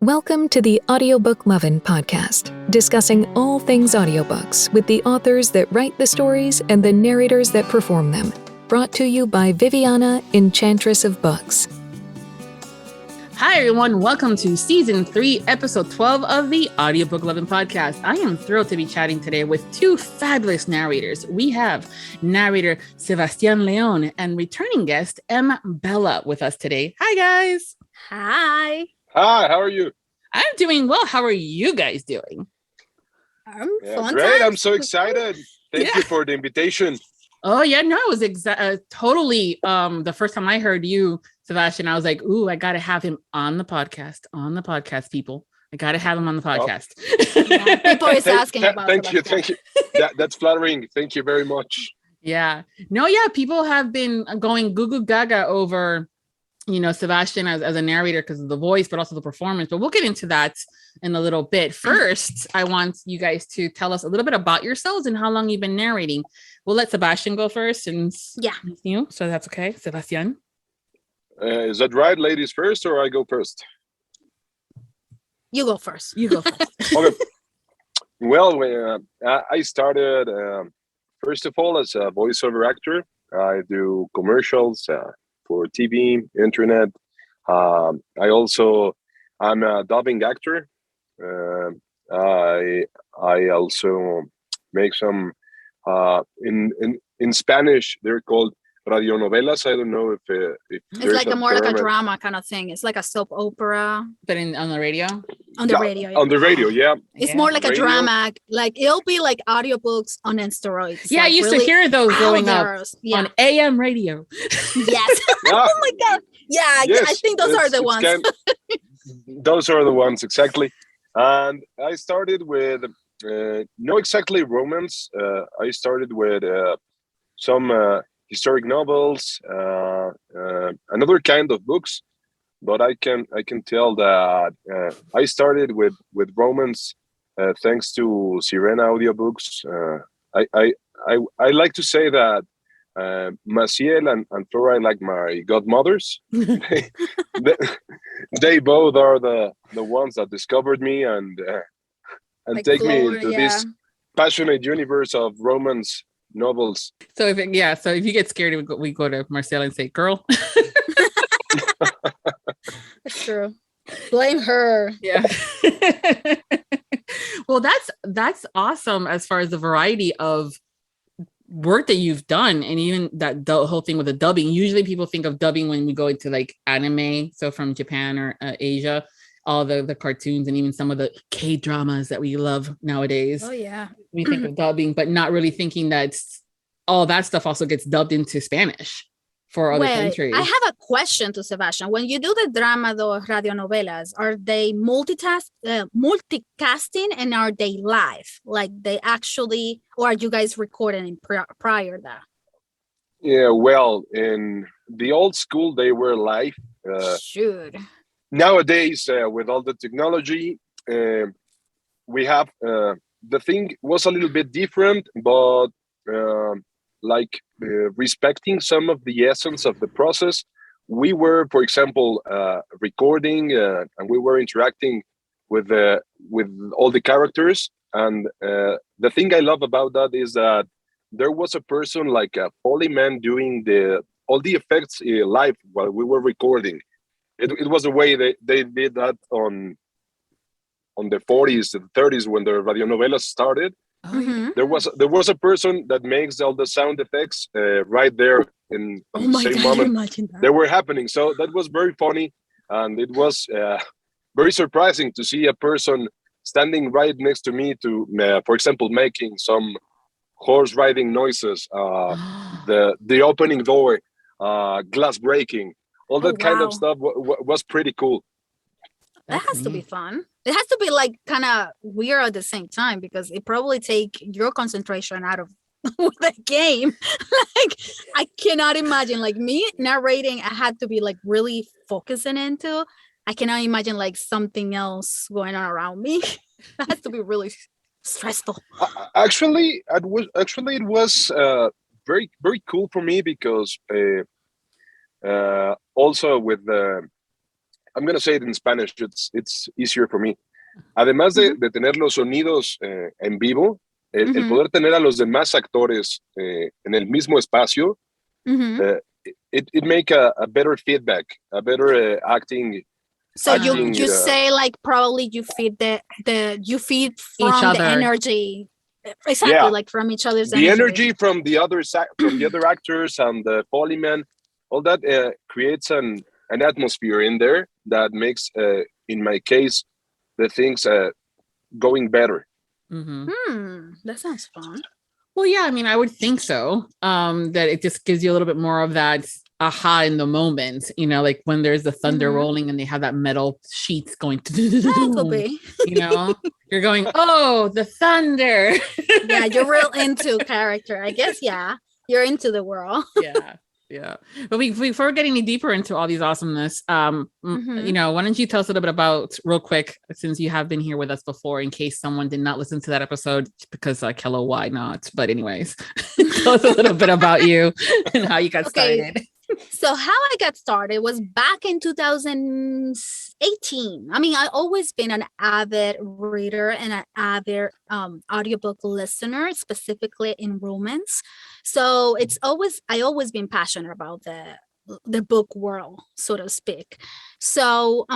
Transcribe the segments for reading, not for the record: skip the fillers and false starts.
Welcome to the Audiobook Lovin Podcast, discussing all things audiobooks with the authors that write the stories and the narrators that perform them. Brought to you by Viviana, Enchantress of Books. Hi, everyone. Welcome to Season 3, Episode 12 of the Audiobook Lovin Podcast. I am thrilled to be chatting today with two fabulous narrators. We have narrator Sebastian Leon and returning guest M.Bella with us today. Hi, guys. Hi. Hi, how are you? I'm doing well. How are you guys doing? Great. I'm so excited. Thank you for the invitation. Oh, yeah. No, it was totally the first time I heard you, Sebastian. I was like, ooh, I got to have him on the podcast, people. I got to have him on the podcast. Yeah, people is asking about Thank you. That's flattering. Thank you very much. Yeah. No, yeah. People have been going goo goo gaga over Sebastian as a narrator because of the voice, but also the performance. But we'll get into that in a little bit. First, I want you guys to tell us a little bit about yourselves and how long you've been narrating. We'll let Sebastian go first, and you. So that's okay, Sebastian. Is that right, ladies first, or I go first? You go first. Okay. Well, I started first of all as a voiceover actor. I do commercials for TV, internet. I'm a dubbing actor. I also make some in Spanish. They're called radionovelas. I don't know if it's like more like a drama kind of thing. It's like a soap opera, but on the radio. On the radio. On the radio, yeah. It's more like a drama. Like it'll be like audiobooks on steroids. Yeah, like I used to hear those growing up on AM radio. Yes. Oh my god. Yeah, yes, I think those are the ones. Those are the ones, exactly. And I started with no exactly romance. I started with some historic novels, another kind of books. But I can tell that I started with romance thanks to Sirena audiobooks. I like to say that Maciel and Flora are like my godmothers. they both are the ones that discovered me and like take Flora, me into this passionate universe of romance novels. So if you get scared, we go to Marcel and say, "Girl." That's true. Blame her. Yeah. Well, that's awesome as far as the variety of work that you've done, and even that the whole thing with the dubbing. Usually people think of dubbing when we go into like anime, so from Japan or Asia, all the cartoons and even some of the K-dramas that we love nowadays. Oh yeah. We think of dubbing, but not really thinking that all that stuff also gets dubbed into Spanish for other countries. I have a question to Sebastian. When you do the drama, the radionovelas, are they multicasting and are they live? Like they actually, or are you guys recording in prior that? Yeah, well, in the old school, they were live. Shoot. Nowadays, with all the technology, we have, the thing was a little bit different, but respecting some of the essence of the process. We were, for example, recording and we were interacting with all the characters. And the thing I love about that is that there was a person like a Foley man doing all the effects live while we were recording. It was the way they did that on the 40s and 30s when the radionovelas started. Mm-hmm. There was a person that makes all the sound effects right there in the same moment they were happening. So that was very funny, and it was very surprising to see a person standing right next to me to, for example, making some horse riding noises, the opening door, glass breaking, all that kind of stuff was pretty cool. That has to be fun. It has to be like kind of weird at the same time because it probably take your concentration out of the game. Like I cannot imagine like me narrating. I had to be like really focusing into. I cannot imagine like something else going on around me. That has to be really stressful. Actually, it was very very cool for me because also with the I'm going to say it in Spanish. It's easier for me. Además de tener los sonidos en vivo, el poder tener a los demás actores en el mismo espacio, it make a better feedback, a better acting. So you say like probably you feed you feed from the energy. Exactly, like from each other's the energy from the other actors and the polyman, all that creates an atmosphere in there that makes, in my case, the things going better. That sounds fun. Well, yeah, I mean, I would think so. That it just gives you a little bit more of that aha in the moment, you know, like when there's the thunder rolling and they have that metal sheets going, you know, you're going, oh, the thunder. Yeah, you're real into character, I guess. Yeah, you're into the world. Yeah. But before getting any deeper into all these awesomeness, you know, why don't you tell us a little bit about, real quick, since you have been here with us before, in case someone did not listen to that episode, because like, hello, why not? But anyways, tell us a little bit about you and how you got started. So how I got started was back in 2018. I mean, I've always been an avid reader and an avid audiobook listener, specifically in romance. So I always been passionate about the book world, so to speak. So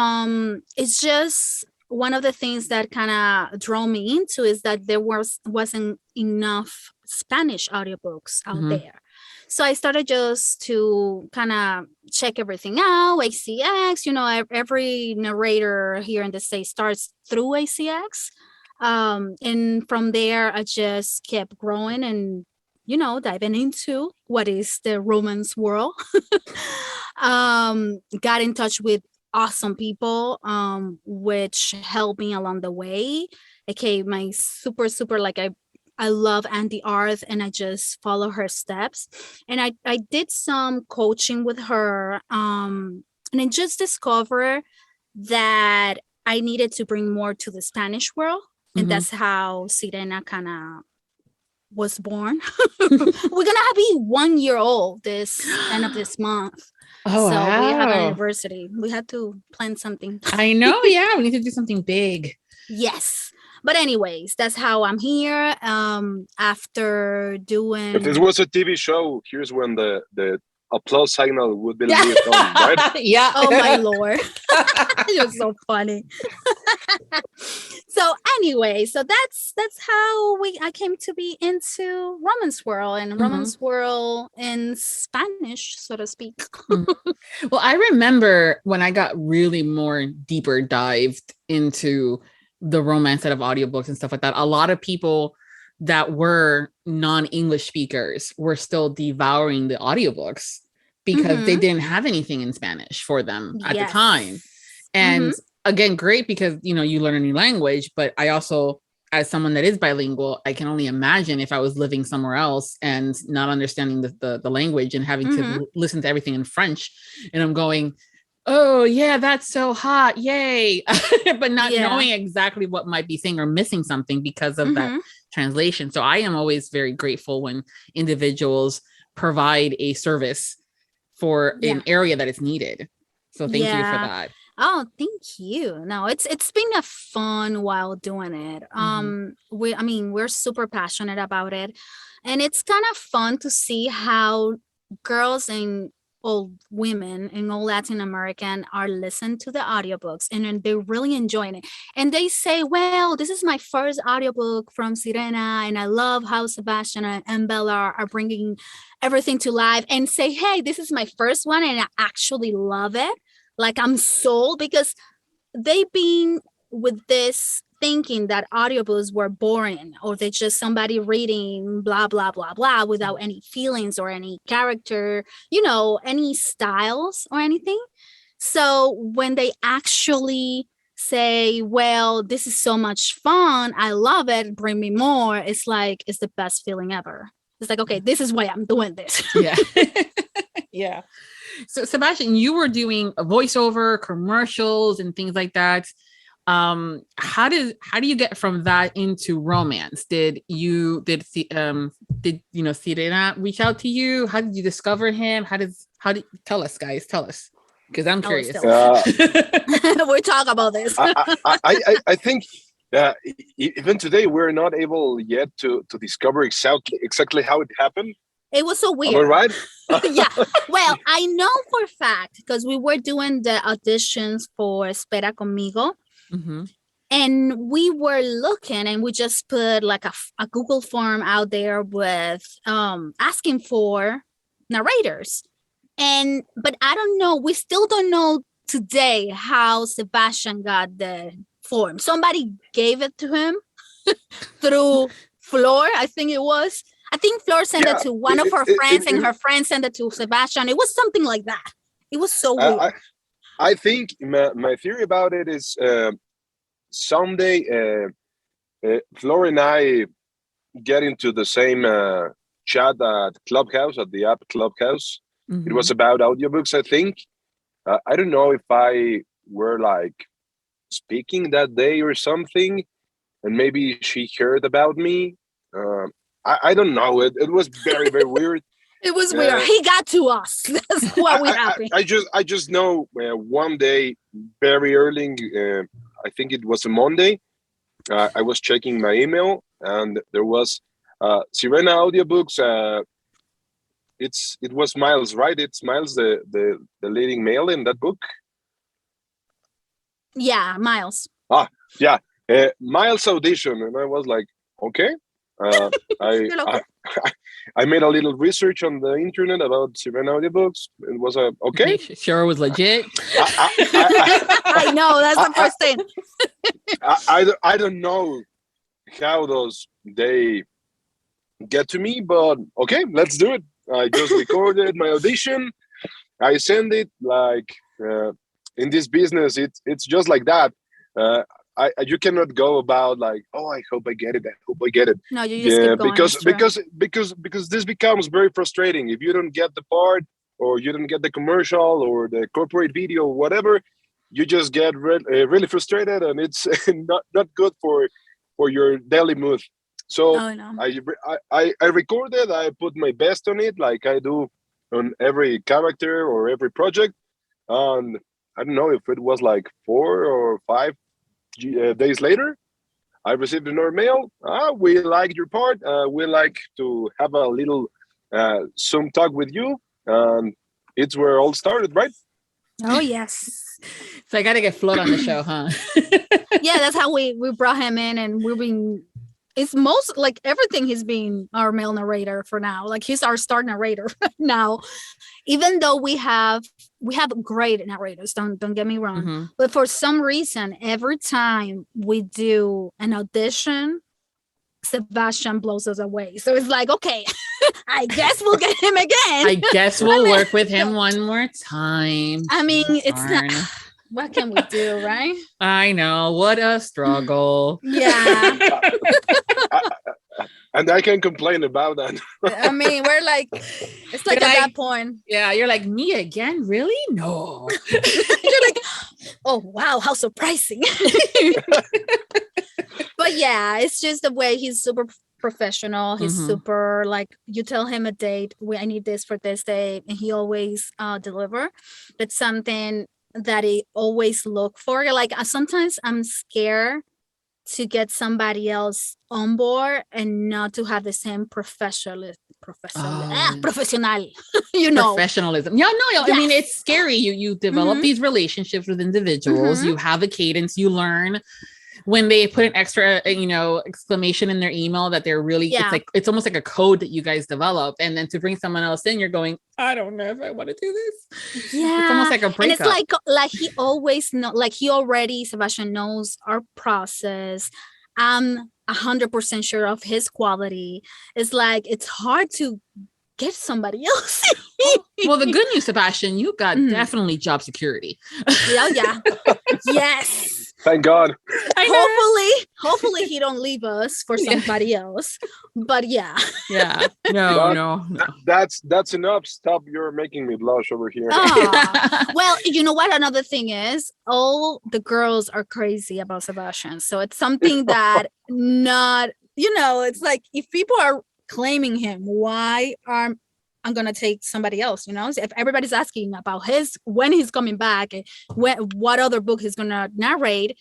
it's just one of the things that kind of drew me into is that there wasn't enough Spanish audiobooks out there. So I started just to kind of check everything out, ACX, you know, every narrator here in the States starts through ACX. And from there, I just kept growing and, you know, diving into what is the romance world. Got in touch with awesome people, which helped me along the way. Okay, my super, like I love Andy Arth and I just follow her steps. And I did some coaching with her. And I just discovered that I needed to bring more to the Spanish world. And that's how Sirena kind of was born. We're going to be 1 year old this end of this month. Oh, so wow. We have an anniversary. We had to plan something. I know. Yeah. We need to do something big. Yes. But anyways, that's how I'm here. After doing... If this was a TV show, here's when the applause signal would be on, right? Yeah. Oh, my Lord. You're so funny. So anyway, so that's how I came to be into romance world and romance world in Spanish, so to speak. Well, I remember when I got really more deeper dived into the romance set of audiobooks and stuff like that, a lot of people that were non-English speakers were still devouring the audiobooks because they didn't have anything in Spanish for them at the time. And again, great because, you know, you learn a new language, but I also, as someone that is bilingual, I can only imagine if I was living somewhere else and not understanding the language and having to listen to everything in French. And I'm going, oh yeah, that's so hot, yay. But not knowing exactly what might be saying or missing something because of that translation. So I am always very grateful when individuals provide a service for an area that is needed. So thank you for that. Oh, thank you. No, it's been a fun while doing it. We're super passionate about it. And it's kind of fun to see how girls and all women and all Latin American are listening to the audiobooks and they're really enjoying it. And they say, well, this is my first audiobook from Sirena and I love how Sebastian and M.Bella are bringing everything to life, and say, hey, this is my first one and I actually love it. Like I'm sold, because they've been with this thinking that audiobooks were boring or they're just somebody reading blah, blah, blah, blah without any feelings or any character, you know, any styles or anything. So when they actually say, well, this is so much fun, I love it, bring me more, it's like, it's the best feeling ever. It's like, okay, this is why I'm doing this. Yeah. Yeah. So Sebastian, you were doing a voiceover, commercials and things like that. How do you get from that into romance? Did Sirena reach out to you? How did you discover him? Tell us, guys, tell us. Because I'm curious. We'll talk about this. I think even today we're not able yet to discover exactly how it happened. It was so weird. Am I right? Yeah. Well, I know for a fact because we were doing the auditions for Espera Conmigo. Mm-hmm. And we were looking and we just put like a Google form out there with asking for narrators. But I don't know. We still don't know today how Sebastian got the form. Somebody gave it to him through Flor, I think it was. I think Flor sent it to one of her friends and her friend sent it to Sebastian. It was something like that. It was so weird. I think my theory about it is someday Flor and I get into the same chat at Clubhouse, at the app Clubhouse. Mm-hmm. It was about audiobooks, I think. I don't know if I were like speaking that day or something, and maybe she heard about me. I don't know. It was very, very weird. It was weird. He got to us. That's what we happened. I just know one day, very early, I think it was a Monday, I was checking my email and there was Sirena Audiobooks. It was Miles, right? It's Miles, the leading male in that book. Yeah, Miles. Yeah, Miles audition, and I was like, okay. I made a little research on the internet about Sirena Audiobooks. It was okay. Sure, it was legit. I know, that's the first thing. I don't know how they get to me, but okay, let's do it. I just recorded my audition. I send it like in this business. It's just like that. You cannot go about like, oh, I hope I get it. I hope I get it. No, you just keep going because this becomes very frustrating. If you don't get the part, or you don't get the commercial, or the corporate video, or whatever, you just get really frustrated, and it's not good for your daily mood. So I recorded. I put my best on it, like I do on every character or every project. And I don't know if it was like 4 or 5 days later, I received another mail. We liked your part. We like to have a little Zoom talk with you. And it's where it all started, right? Oh, yes. So I got to get Float on the show, huh? Yeah, that's how we brought him in, and we're being... It's most like everything he's being our male narrator for now. Like he's our star narrator now, even though we have great narrators. Don't get me wrong. Mm-hmm. But for some reason, every time we do an audition, Sebastian blows us away. So it's like, okay, I guess we'll get him again. I guess we'll work with him one more time. I mean, it's not... What can we do, right? I know. What a struggle. Yeah. And I can complain about that. I mean, we're like, it's like at that point. Yeah, you're like, me again? Really? No. You're like, oh, wow, how surprising. But yeah, it's just the way he's super professional. He's super, like, you tell him a date, I need this for this day, and he always deliver. That's something that I always look for. Like sometimes I'm scared to get somebody else on board and not to have the same professional, you know, professionalism. Yeah, no, I mean, it's scary. You develop these relationships with individuals. You have a cadence. You learn when they put an extra, exclamation in their email that they're really, it's almost like a code that you guys develop. And then to bring someone else in, you're going, I don't know if I want to do this. Yeah. It's almost like a breakup. And it's like he always know, like Sebastian knows our process. I'm 100% sure of his quality. It's like, it's hard to get somebody else. Well, the good news, Sebastian, you got definitely job security. Yeah. Yes. Thank God. Hopefully he don't leave us for somebody else. But yeah. Yeah. No. That's enough. Stop. You're making me blush over here. Well, you know what? Another thing is all the girls are crazy about Sebastian. So it's something that not, it's like if people are claiming him, why am I'm gonna take somebody else. So if everybody's asking about when he's coming back, what other book he's gonna narrate,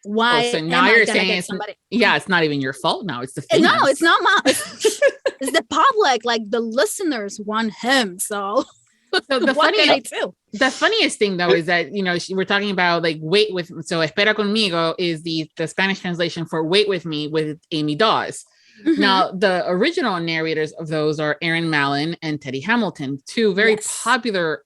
why so am now I you're gonna saying get it's somebody? it's not even your fault now. It's the fans. No, it's not it's the public, like the listeners want him. So the what can I do? The funniest thing though is that we're talking about like Wait with, so Espera Conmigo is the Spanish translation for Wait with Me with Amy Dawes. Mm-hmm. Now the original narrators of those are Aaron Mallon and Teddy Hamilton, two very popular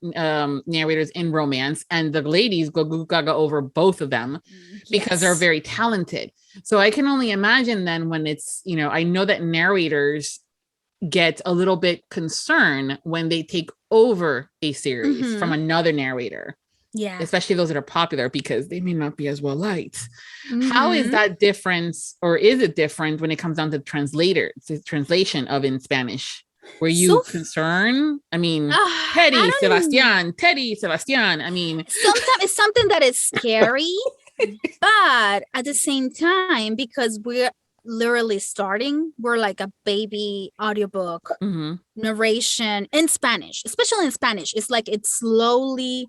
narrators in romance, and the ladies go gaga over both of them because they're very talented. So I can only imagine then when it's I know that narrators get a little bit concerned when they take over a series from another narrator. Yeah. Especially those that are popular because they may not be as well liked. Mm-hmm. How is that difference, or is it different when it comes down to the translation of in Spanish? Were you concerned? I mean, Teddy Sebastian. I mean, sometimes it's something that is scary, but at the same time, because we're literally starting, we're like a baby audiobook narration in Spanish, especially in Spanish. It's like it's slowly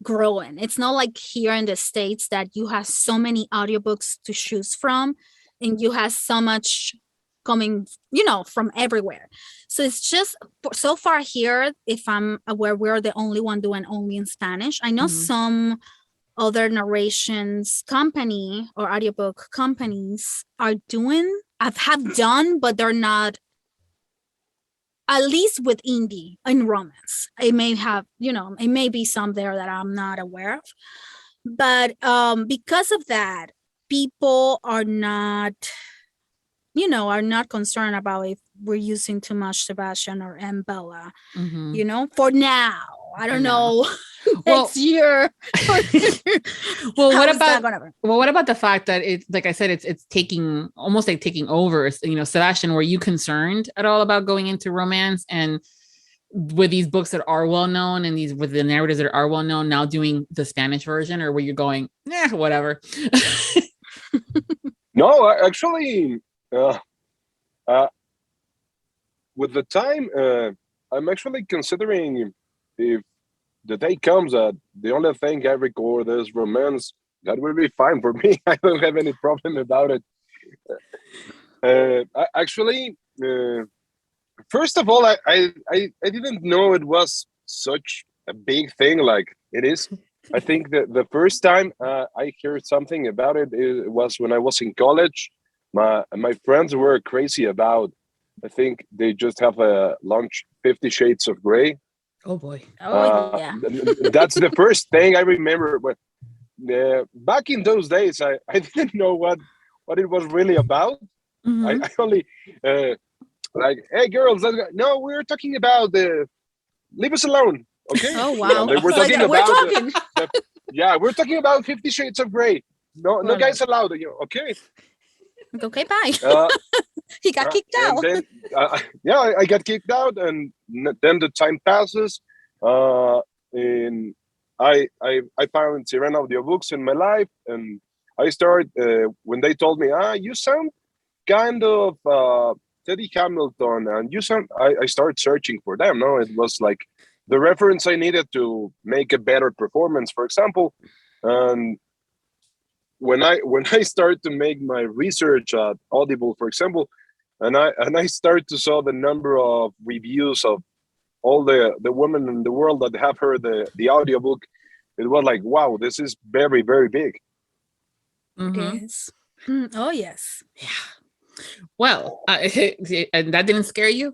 growing. It's not like here in the States that you have so many audiobooks to choose from and you have so much coming from everywhere. So it's just so far here, if I'm aware, we're the only one doing only in Spanish. I know some other narrations company or audiobook companies are doing, have done, but they're not, at least with indie and romance. It may have, it may be some there that I'm not aware of. But because of that, people are not concerned about if we're using too much Sebastian or M.Bella, for now. I don't know. Next year. Well, what about the fact that it's, like I said, it's taking over, Sebastian, were you concerned at all about going into romance and with these books that are well known and with the narrators that are well known now doing the Spanish version, or were you going, whatever? No, actually, with the time, I'm actually considering if the day comes that the only thing I record is romance, that will be fine for me. I don't have any problem about it. First of all, I didn't know it was such a big thing like it is. I think that the first time I heard something about it, it was when I was in college. My friends were crazy about, I think they just have a launch 50 Shades of Grey. Oh boy. Yeah. That's the first thing I remember. But back in those days, I didn't know what it was really about. I only like, hey girls, no, we're talking about leave us alone. Okay. Oh wow. They were talking we're talking about 50 Shades of Grey. No guys allowed. Okay. Okay, bye. He got kicked out. Then, I got kicked out, and then the time passes. And I found Sirena audiobooks in my life, and I started when they told me, you sound kind of Teddy Hamilton, and you sound. I started searching for them. No, it was like the reference I needed to make a better performance, for example, and when I started to make my research at Audible, for example, and I started to saw the number of reviews of all the women in the world that have heard the audiobook, it was like, wow, this is very, very big. Yes. Oh yes. Yeah. Well, and that didn't scare you?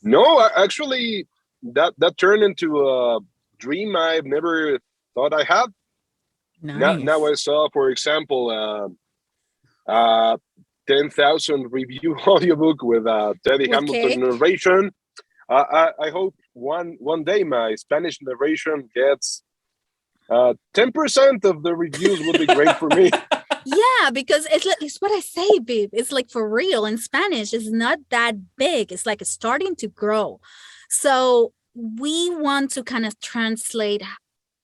No, actually, that turned into a dream I've never thought I had. Nice. Now I saw, for example, 10,000 review audiobook with Teddy Hamilton narration. I hope one day my Spanish narration gets 10% of the reviews would be great for me. Yeah, because it's what I say, babe. It's like for real in Spanish, it's not that big. It's like it's starting to grow. So we want to kind of translate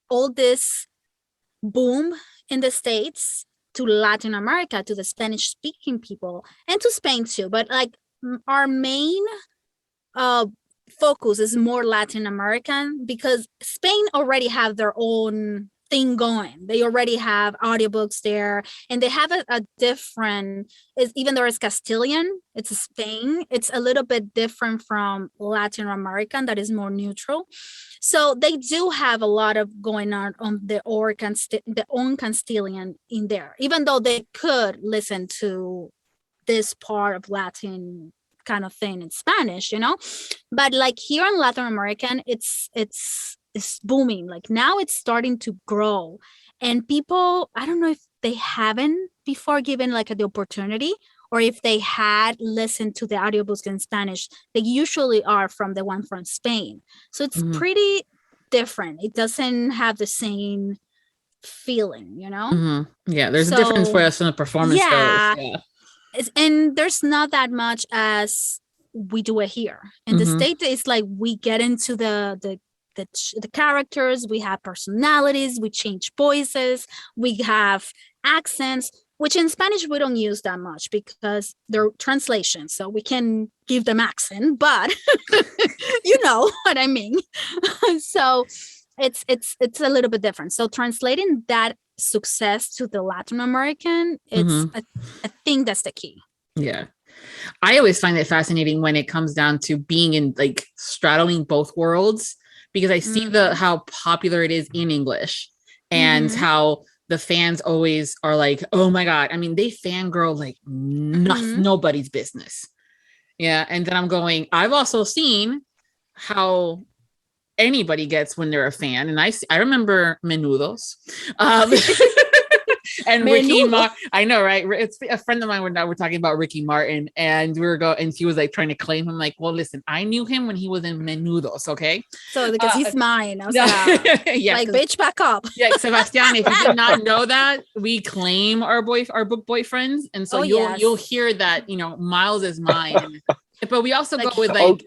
all this boom in the States to Latin America, to the Spanish speaking people, and to Spain too. But like our main focus is more Latin American, because Spain already have their own thing going. They already have audiobooks there, and they have a different, even though it's Castilian, it's Spain, it's a little bit different from Latin American that is more neutral. So they do have a lot of going on the own Castilian in there, even though they could listen to this part of Latin kind of thing in Spanish, but like here in Latin American, it's booming. Like now it's starting to grow, and people, I don't know if they haven't before given like the opportunity, or if they had listened to the audiobooks in Spanish, they usually are from the one from Spain. So it's pretty different. It doesn't have the same feeling, Yeah, there's a difference for us in the performance goes. Yeah. And there's not that much as we do it here in the States. It's like we get into the characters, we have personalities, we change voices, we have accents, which in Spanish we don't use that much because they're translations, so we can give them accent, but you know what I mean. So it's a little bit different. So translating that success to the Latin American, I think that's the key. Yeah. I always find it fascinating when it comes down to being in like straddling both worlds, because I see how popular it is in English and how the fans always are like, oh my God. I mean, they fangirl like nobody's business. Yeah. And then I'm going, I've also seen how anybody gets when they're a fan. And I remember Menudos. And Ricky Martin. I know, right? It's a friend of mine. We're talking about Ricky Martin, and and she was like trying to claim him. Like, well, listen, I knew him when he was in Menudos. Okay, so because he's mine. I was like, bitch, back up. Yeah, Sebastian. If you did not know that, we claim our book boyfriends, and so you'll hear that Miles is mine. But we also go with like.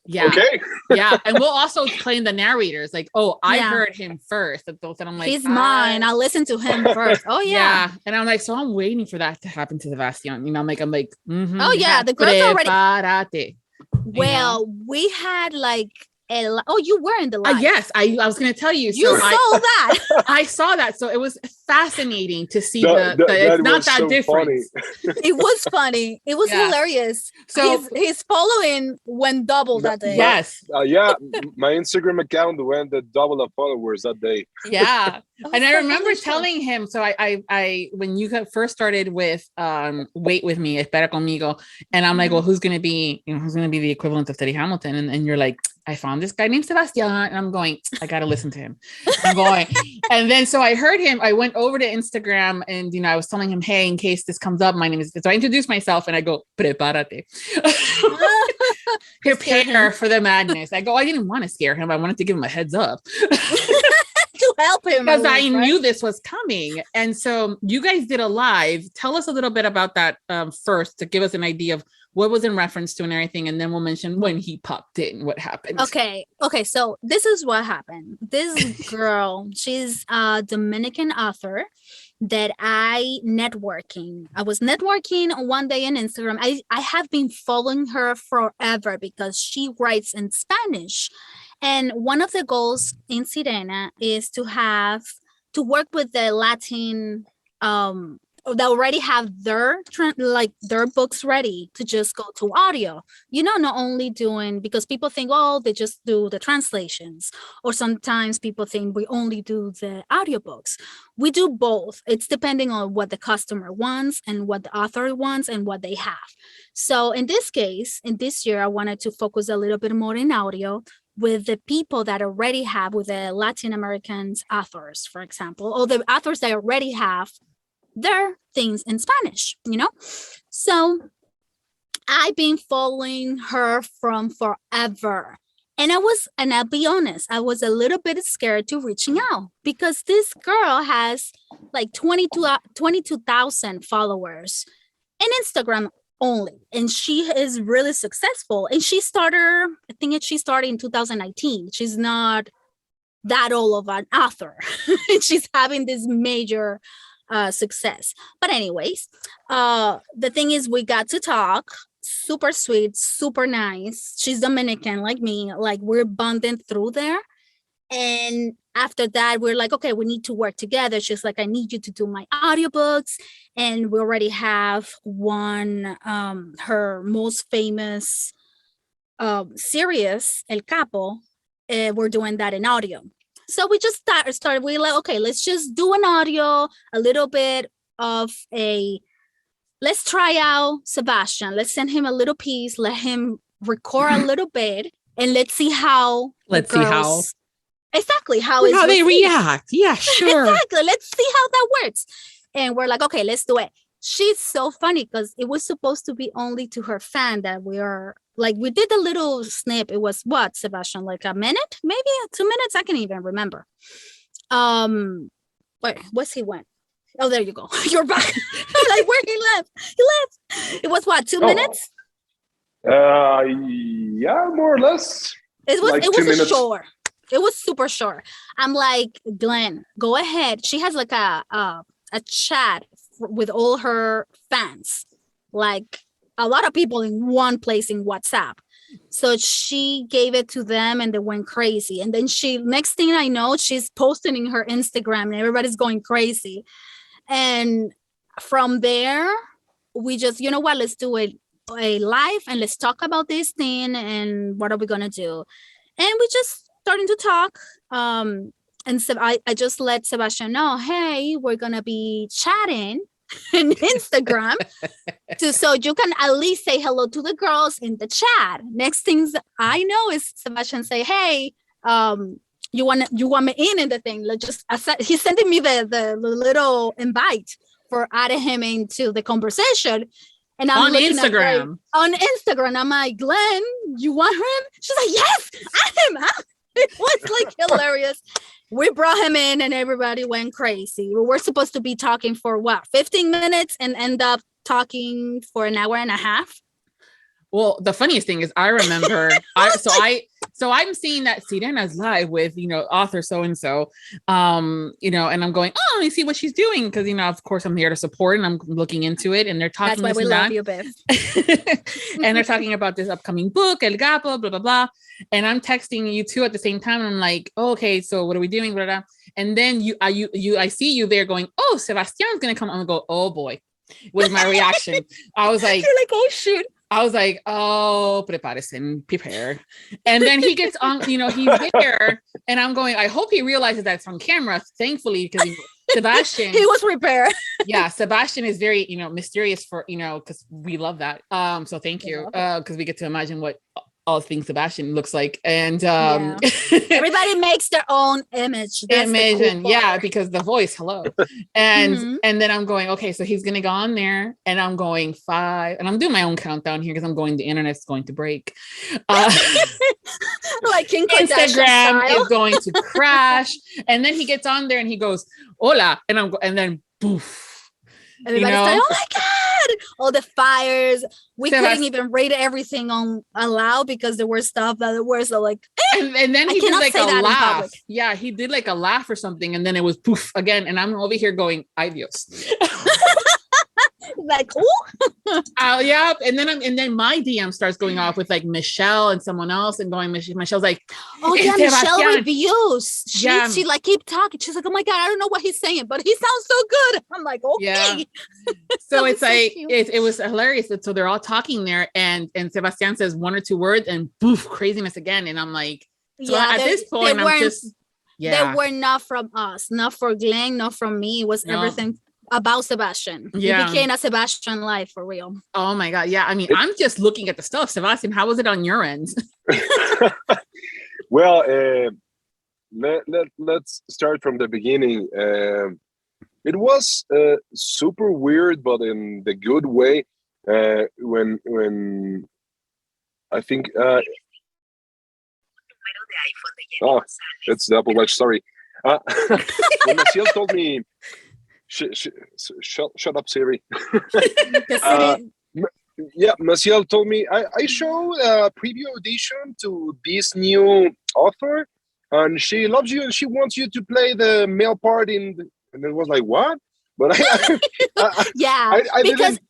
Yeah. Okay. Yeah. And we'll also claim the narrators. Like, oh, I heard him first. And I'm like, he's mine. I'll listen to him first. Oh yeah. And I'm like, so I'm waiting for that to happen to Sebastian. I'm like, oh yeah, the girls already. Well, we had like you were in the live. Yes, I was going to tell you. You saw that. I saw that. So it was fascinating to see it's not that so different. It was funny. It was hilarious. So his following went double that day. Yes. My Instagram account went double of followers that day. Yeah. And I remember telling him, so I when you first started with Wait With Me, Espera Conmigo, and I'm like, well, who's going to be the equivalent of Teddy Hamilton? And you're like, I found this guy named Sebastian, and I'm going, I got to listen to him. I'm going. And then, so I heard him, I went over to Instagram and, I was telling him, hey, in case this comes up, my name is, so I introduced myself and I go, prepárate. Prepare for the madness. I go, I didn't want to scare him. I wanted to give him a heads up. To help him. Because I knew this was coming. And so you guys did a live. Tell us a little bit about that first, to give us an idea of what was in reference to and everything. And then we'll mention when he popped in, what happened. Okay. So this is what happened. This girl, she's a Dominican author that I was networking one day on Instagram. I have been following her forever because she writes in Spanish. And one of the goals in Sirena is to work with the Latin that already have their books ready to just go to audio. Not only doing, because people think, oh, they just do the translations, or sometimes people think we only do the audiobooks. We do both. It's depending on what the customer wants and what the author wants and what they have. So in this case, in this year, I wanted to focus a little bit more in audio with the people that already have, with the Latin American authors, for example, or the authors that already have their things in Spanish, So I've been following her from forever. And I'll be honest, I was a little bit scared to reaching out because this girl has like 22,000 followers in Instagram only. And she is really successful. And she started in 2019. She's not that old of an author. She's having this major success. But anyways, the thing is, we got to talk super sweet, super nice. She's Dominican like me. Like we're bonding through there. And after that, we're like, okay, we need to work together. She's like, I need you to do my audiobooks. And we already have one, her most famous series, El Capo. We're doing that in audio. So we just started, we like, okay, let's just do an audio, a little bit of let's try out Sebastian. Let's send him a little piece, let him record a little bit, and let's see how exactly how they react. Yeah, sure. Exactly. Let's see how that works. And we're like, okay, let's do it. She's so funny because it was supposed to be only to her fan that we are like, we did a little snip. It was what, Sebastian, like a minute, maybe 2 minutes. I can't even remember. Wait, where's he went? Oh, there you go. You're back. Like where he left. It was what, 2 minutes? Yeah, more or less. It was like it 2 was minutes. short. It was super short. I'm like, Glenn, go ahead. She has like a chat with all her fans, like a lot of people in one place in WhatsApp. So she gave it to them and they went crazy. And then next thing I know, she's posting in her Instagram and everybody's going crazy. And from there, we just, you know what, let's do a live and let's talk about this thing and what are we going to do? And we just starting to talk. And so I just let Sebastian know, hey, we're going to be chatting on Instagram so you can at least say hello to the girls in the chat. Next things I know is Sebastian say, hey, you want me in the thing? He's sending me the little invite for adding him into the conversation. And I'm on Instagram. On Instagram, I'm like, Glenn, you want him? She's like, yes, add him. It was like hilarious. We brought him in and everybody went crazy. We were supposed to be talking for 15 minutes and end up talking for an hour and a half. Well, the funniest thing is I remember, I'm seeing that Sirena's live with, author so-and-so, and I'm going, oh, let me see what she's doing. Cause, of course I'm here to support and I'm looking into it and they're talking. That's why we love you, Biff. And they're talking about this upcoming book, El Gapo, blah, blah, blah. And I'm texting you two at the same time. And I'm like, oh, okay, so what are we doing? Blah, blah. And then I see you there going, oh, Sebastian's going to come. I'm going to go, oh boy, was my reaction. I was like, you're like, oh shoot. I was like, oh, prepare. And then he gets on, he's there and I'm going, I hope he realizes that it's on camera, thankfully, because Sebastian. He was prepared. Yeah, Sebastian is very, mysterious for, because we love that. So thank you, because we get to imagine what all things Sebastian looks like. And everybody makes their own image. That's and because the voice, hello. And and then I'm going, okay, so he's gonna go on there and I'm going 5 and I'm doing my own countdown here because I'm going, the internet's going to break. Like King Instagram is going to crash. And then he gets on there and he goes, hola, and then poof. Everybody's like, oh my God, all the fires. We couldn't even rate everything on aloud because there were stuff that were so like, and then he did like a laugh. Yeah, he did like a laugh or something. And then it was poof again. And I'm over here going, ay Dios. Like, oh yeah. And then my DM starts going off with like Michelle and someone else and going, Michelle's like, oh yeah, Michelle reviews. She like keep talking. She's like, oh my God, I don't know what he's saying, but he sounds so good. I'm like, okay. Yeah. So it's like it was hilarious. So they're all talking there, and Sebastian says 1 or 2 words, and poof, craziness again. And I'm like, so at this point, I'm just they were not from us, not for Glenn, not from me. It was everything about Sebastian. Yeah. He became a Sebastian life for real. Oh my God. Yeah. I mean, I'm just looking at the stuff. Sebastian, how was it on your end? Well, let's start from the beginning. It was super weird, but in the good way. When I think it's the Apple Watch. Sorry. When Maciel told me, shut up, Siri. Yeah, Maciel told me I showed a preview audition to this new author, and she loves you and she wants you to play the male part and it was like, what? But I yeah, I didn't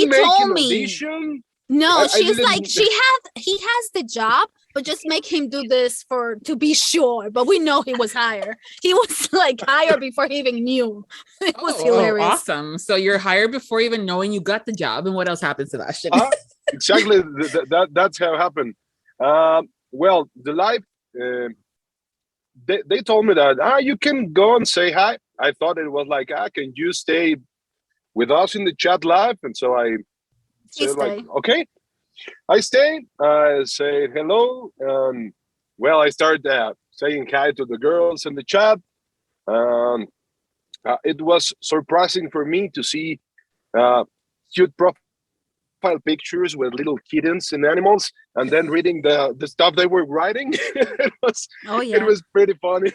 make an audition. No, I she's didn't. like he has the job, but just make him do this to be sure. But we know he was hired. He was like hired before he even knew. It was hilarious. Awesome. So you're hired before even knowing you got the job. And what else happened, Sebastian? Exactly. That's how it happened. Well, the live, they told me that you can go and say hi. I thought it was like, can you stay with us in the chat live? And so I said like, okay. I stayed. I say hello. Well, I started saying hi to the girls in the chat. It was surprising for me to see cute profile pictures with little kittens and animals, and then reading the stuff they were writing. It was pretty funny.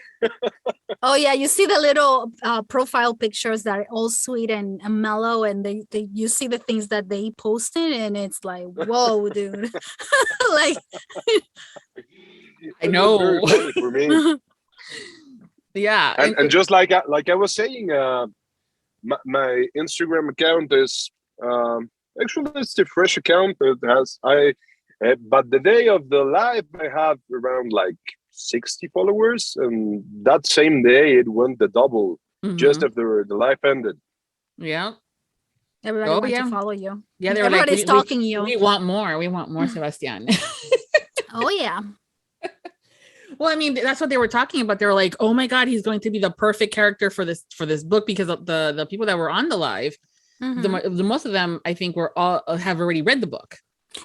Oh yeah, you see the little profile pictures that are all sweet and mellow, and you see the things that they posted, and it's like, whoa, dude. Like, I know. Very funny for me. Yeah, and just like I was saying, my Instagram account is actually it's the fresh account that has but the day of the live I have around like 60 followers, and that same day it went the double just after the live ended. Yeah. Everybody wants to follow you. Yeah, they were everybody's like, stalking you. We want more. We want more, Sebastian. Oh yeah. Well, I mean, that's what they were talking about. They were like, "Oh my God, he's going to be the perfect character for this book," because of the people that were on the live, the most of them, I think, have already read the book.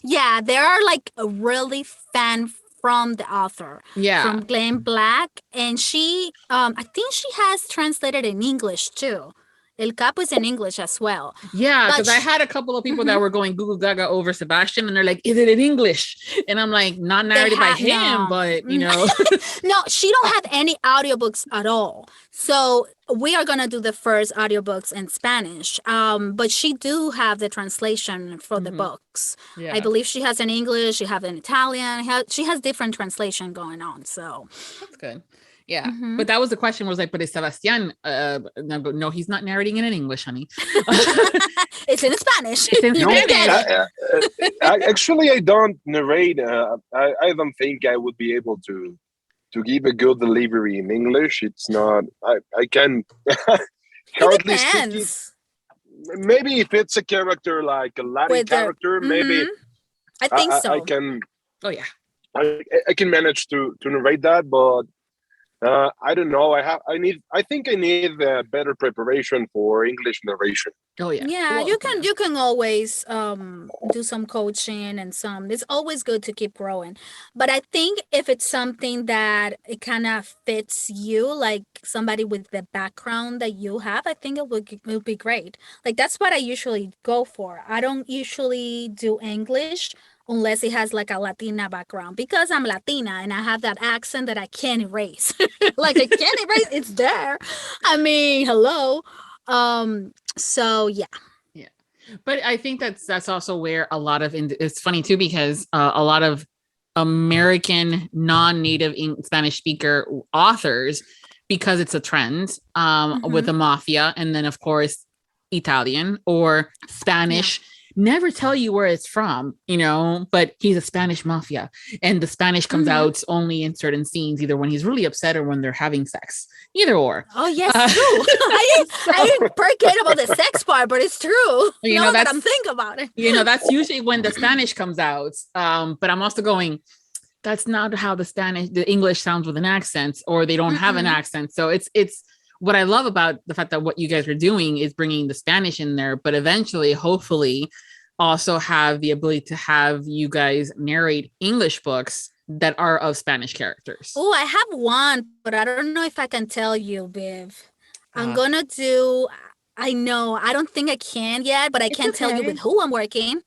Yeah, they are like a really fan from the author. Yeah, from Glenn Black, and she, I think she has translated in English too. El Capo is in English as well. Yeah, because I had a couple of people that were going Google Gaga over Sebastian, and they're like, "Is it in English?" And I'm like, "Not narrated by him, but you know." No, she don't have any audiobooks at all. So we are gonna do the first audiobooks in Spanish. But she do have the translation for the books. Yeah. I believe she has in English. She has in Italian. She has different translation going on. So that's good. Yeah, but that was the question, was like, but is Sebastian, no, he's not narrating it in English, honey. It's in Spanish. It's in Spanish. Actually, I don't narrate. I don't think I would be able to give a good delivery in English. It's not, I can hardly speak it. Maybe if it's a character like a Latin character, maybe I think so. I can. Oh yeah, I can manage to narrate that, but I don't know. I think I need better preparation for English narration. Oh yeah. Yeah, well, you can always do some coaching and it's always good to keep growing. But I think if it's something that it kind of fits you, like somebody with the background that you have, I think it will be great. Like that's what I usually go for. I don't usually do English unless it has like a Latina background, because I'm Latina and I have that accent that I can't erase. Like I can't erase, it's there. I mean, hello. So yeah. But I think that's also where a lot of it's funny too, because a lot of American non-native Spanish speaker authors, because it's a trend with the mafia, and then of course Italian or Spanish. Yeah. Never tell you where it's from, but he's a Spanish mafia, and the Spanish comes out only in certain scenes, either when he's really upset or when they're having sex, either or. Oh yes, true. I didn't forget about the sex part, but it's true. Now that I'm thinking about it. That's usually when the Spanish comes out. But I'm also going, that's not how the English sounds with an accent, or they don't have an accent. So it's what I love about the fact that what you guys are doing is bringing the Spanish in there, but eventually, hopefully, also have the ability to have you guys narrate English books that are of Spanish characters. Oh, I have one, but I don't know if I can tell you, Viv. I'm gonna do. I don't think I can yet, but I can tell you with who I'm working.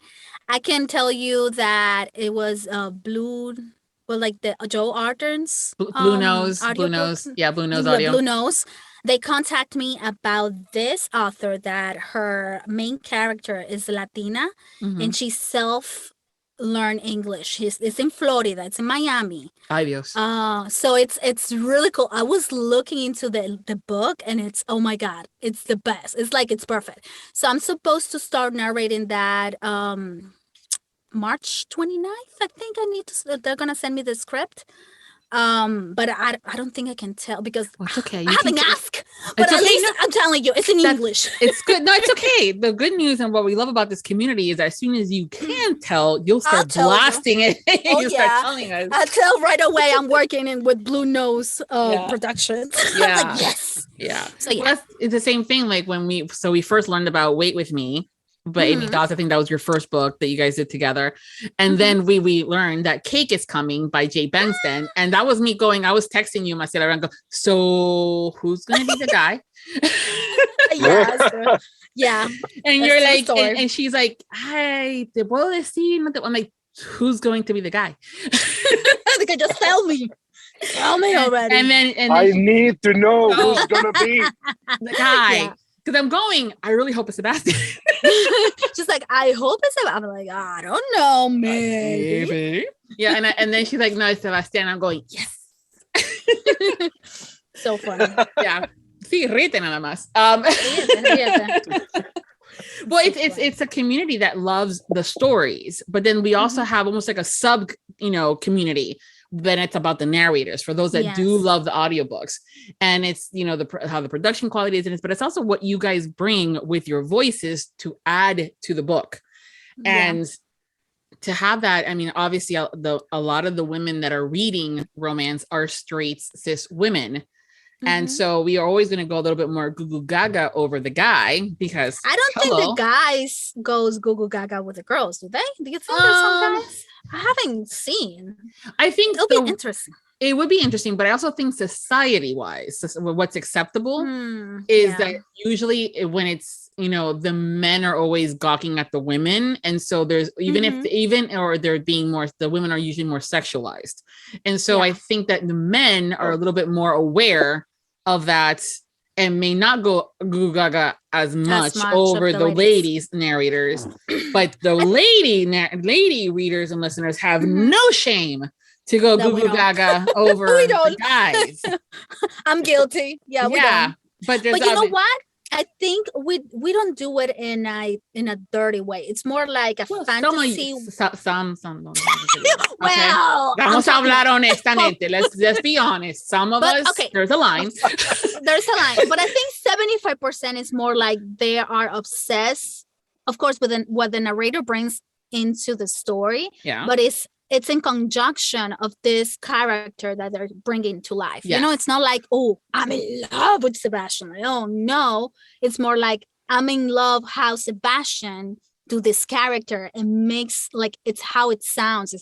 I can tell you that it was Blue. Well, like the Joe Arden's Blue Nose. Yeah, Blue Nose Audio. Blue Nose. They contact me about this author that her main character is Latina, and she self-learned English. It's in Florida. It's in Miami. Ay Dios. So it's really cool. I was looking into the book, and it's, oh my God, it's the best. It's like, it's perfect. So I'm supposed to start narrating that March 29th. I think they're gonna send me the script. But I don't think I can tell because it's okay. I haven't asked. But at least I'm telling you, it's in English. It's good. No, it's okay. The good news and what we love about this community is that as soon as you can tell, you'll start blasting it. You'll start telling us. I'll tell right away I'm working with Blue Nose Productions. Yeah. Like, yes. Yeah. So it's the same thing. Like when we first learned about Wait With Me. But Amy Dawes, I think that was your first book that you guys did together. And then we learned that Cake is Coming by Jay Benston. And that was me going, I was texting you, Marcela, and go, so who's going to be the guy? Yeah. And you're like, and she's like, ay, te puedo decir. I'm like, who's going to be the guy? They could just tell me. Tell me already. And then I need to know who's going to be the guy. Yeah. Because I'm going, I really hope it's Sebastian. She's like, I hope it's Sebastian. I'm like, I don't know, maybe. Yeah, and then she's like, no, it's Sebastian. I'm going, yes. So funny. Yeah. Sí, ríete nada más. Well, it's a community that loves the stories, but then we also have almost like a sub, community. Then it's about the narrators for those that do love the audiobooks, and it's how the production quality is in it, but it's also what you guys bring with your voices to add to the book, and to have that. I mean, obviously, a lot of the women that are reading romance are straight cis women. And so we are always going to go a little bit more goo gaga over the guy because I don't think the guys goes goo gaga with the girls, do they? Do you think there's some guys? I haven't seen. I think it'll be interesting. It would be interesting, but I also think society-wise, what's acceptable is that usually when it's the men are always gawking at the women, and so there's they're being more, the women are usually more sexualized, and so I think that the men are a little bit more aware of that and may not go goo gaga as much over the ladies narrators, but the lady readers and listeners have no shame to go goo gaga over the guys. I'm guilty. Yeah, we don't. But you know what? I think we don't do it in a dirty way. It's more like a fantasy. Some don't. Well, vamos a hablar honestamente. Let's be honest. Some of us, there's a line. There's a line, but I think 75% is more like they are obsessed, of course, with what the narrator brings into the story. Yeah. But it's in conjunction of this character that they're bringing to life. Yes. It's not like, oh, I'm in love with Sebastian. Oh, no. It's more like I'm in love how Sebastian do this character and makes like it's how it sounds.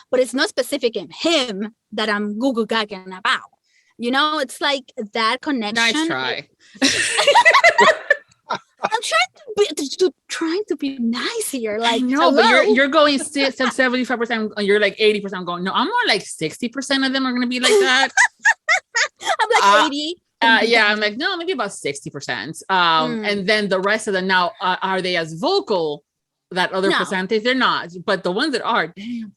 But it's not specific in him that I'm goo gagging about. It's like that connection. Nice try. I'm trying to be nice here. Like, no, but you're going 75%. You're like 80%. I'm going, no, I'm more like 60% of them are going to be like that. I'm like 80. I'm like, no, maybe about 60%. And then the rest of them now, are they as vocal? That other percentage, they're not. But the ones that are, damn.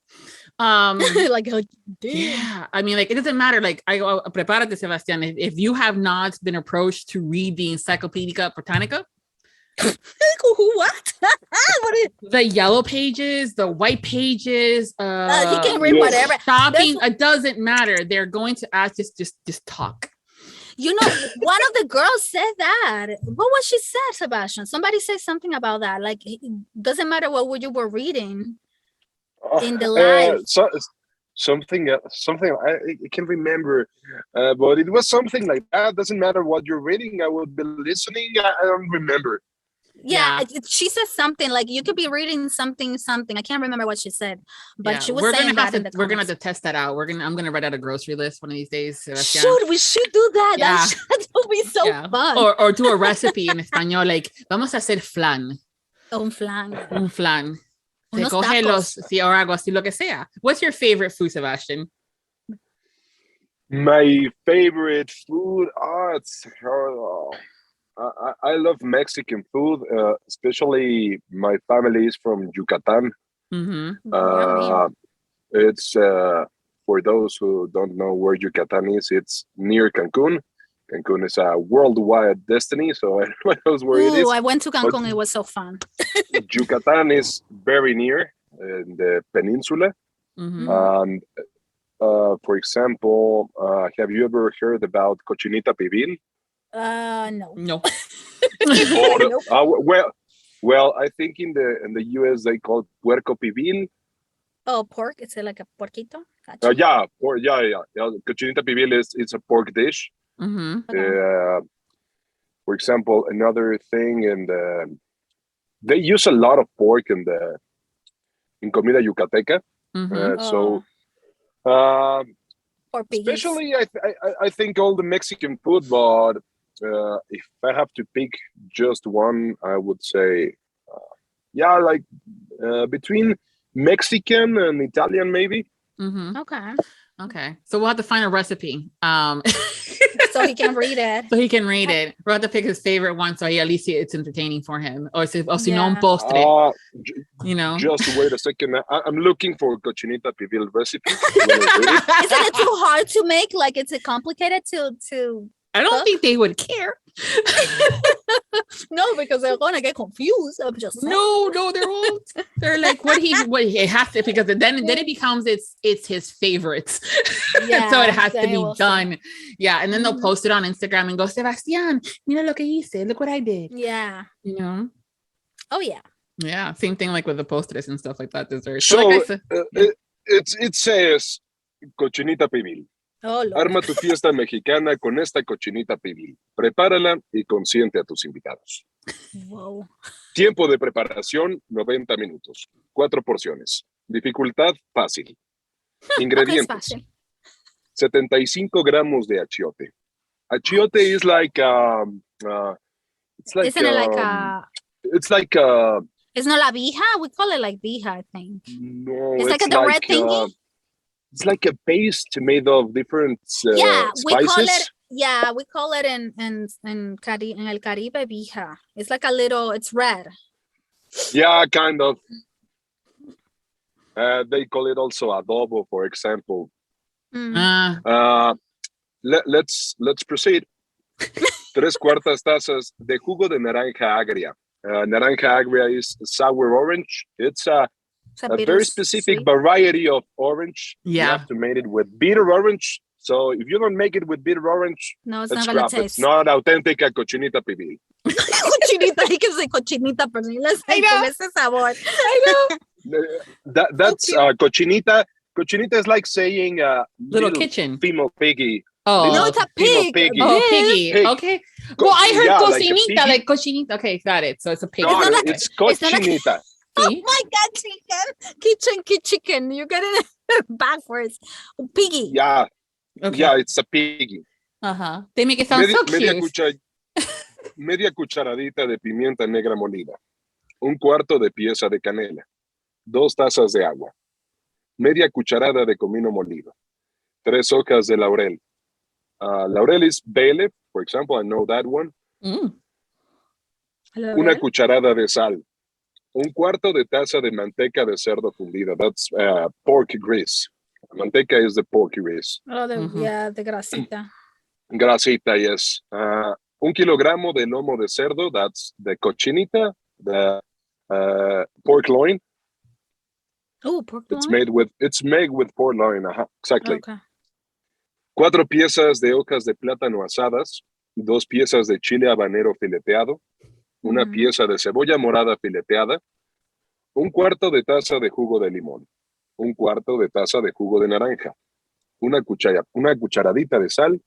Like, damn. Yeah, I mean, like, it doesn't matter. Like, prepárate, Sebastian. If you have not been approached to read the Encyclopedia Britannica, what? The yellow pages, the white pages, he can read whatever. Shopping, it doesn't matter. They're going to ask just talk. One of the girls said that. What was she said, Sebastian? Somebody said something about that. Like, it doesn't matter what you were reading in the live. Something I can't remember, but it was something like that. Doesn't matter what you're reading. I will be listening. I don't remember. Yeah. She said something like you could be reading something. I can't remember what she said, but she was saying that in the comments. We're gonna have to test that out. I'm gonna write out a grocery list one of these days. We should do that. Yeah. That would be so fun. Or do a recipe in español, like vamos a hacer flan. Un flan. Se coge o algo así, lo que sea. What's your favorite food, Sebastian? My favorite food? I love Mexican food, especially my family is from Yucatan. It's for those who don't know where Yucatan is, it's near Cancun. Cancun is a worldwide destiny, so everyone knows where it is. I went to Cancun. It was so fun. Yucatan is very near. in the peninsula. Mhm. And for example, have you ever heard about cochinita pibil? No. No. Nope. Well, I think in the US they call it puerco pibil. Oh, pork. Is it like a porquito? Gotcha. Yeah, cochinita pibil it's a pork dish. Mhm. Okay. For example, another thing, they use a lot of pork in comida yucateca. Mhm. So Or piggies. especially I think all the Mexican food, but if I have to pick just one, I would say like between Mexican and Italian maybe. Mhm. Okay. Okay. So we'll have to find a recipe. So he can read it. So he can read it. We'll have to pick his favorite one, so at least it's entertaining for him. Or si no, un Yeah. postre. You know. Just wait a second. I'm looking for cochinita pibil recipe. Isn't it too hard to make? Like, is it complicated to I don't think they would care. No, because they're gonna get confused. I'm just saying. No, they won't. They're like, what he has to, because then it becomes it's his favorites. Yeah, so it has to then it be will done. Yeah. And then they'll Mhm. post it on Instagram and go, Sebastian, mira lo que hice, look what I did. Yeah. You know? Oh yeah. Yeah. Same thing like with the postres and stuff like that. Desserts. So like I said, it says cochinita pibil. Oh Lord. Arma tu fiesta mexicana con esta cochinita pibil. Prepárala y consiente a tus invitados. Whoa. Tiempo de preparación, 90 minutos. 4 porciones. Dificultad, fácil. Okay, Ingredientes. it's fácil. 75 gramos de achiote. Achiote is like Isn't it like a? it's like It's not la vija. We call it like vija, I think. no, It's like the red thingy? It's like a paste made of different Yeah, we call spices. it. Yeah, we call it in El Caribe vija. It's like a little. It's red. Yeah, kind of. They call it also adobo, for example. Mm. Let's proceed. 3/4 tazas de jugo de naranja agria. Naranja agria is sour orange. It's a very specific variety of orange. Yeah. You have to make it with bitter orange. So if you don't make it with bitter orange, No, it's let's not gonna scrap it. taste. It's not authentic cochinita pibil. Cochinita, hay que say cochinita, pero ni les I know. con ese sabor. I know. That's cochinita. Cochinita is like saying Little kitchen. female piggy. Oh. No, it's a Female pig. piggy. Oh, Pig. piggy. Pig. Okay. Well, I heard Yeah, like a cocinita, piggy. like cochinita. Okay, got it. So it's a pig. No, not like- it's it's not like- cochinita. Oh See? my God, chicken. Chicken. You're getting it backwards. Piggy. Yeah, Okay. yeah, it's a piggy. Uh-huh. They make it sound so cute. Media cucharadita de pimienta negra molida. 1/4 de pieza de canela. 2 tazas de agua. Media cucharada de comino molido. 3 hojas de laurel. Laurel is bay leaf, for example, I know that one. Mm. Una cucharada de sal. 1/4 de taza de manteca de cerdo fundida. That's pork grease. Manteca is the pork grease. Oh, Mhm. yeah, the grasita. Grasita, yes. 1 kilogramo de lomo de cerdo. That's the cochinita, the pork loin. Oh, pork It's loin. made with pork loin. Exactly. Okay. 4 piezas de hojas de plátano asadas. 2 piezas de chile habanero fileteado. Una Mhm. pieza de cebolla morada fileteada. 1/4 de taza de jugo de limón. 1/4 de taza de jugo de naranja. Una cucharadita de sal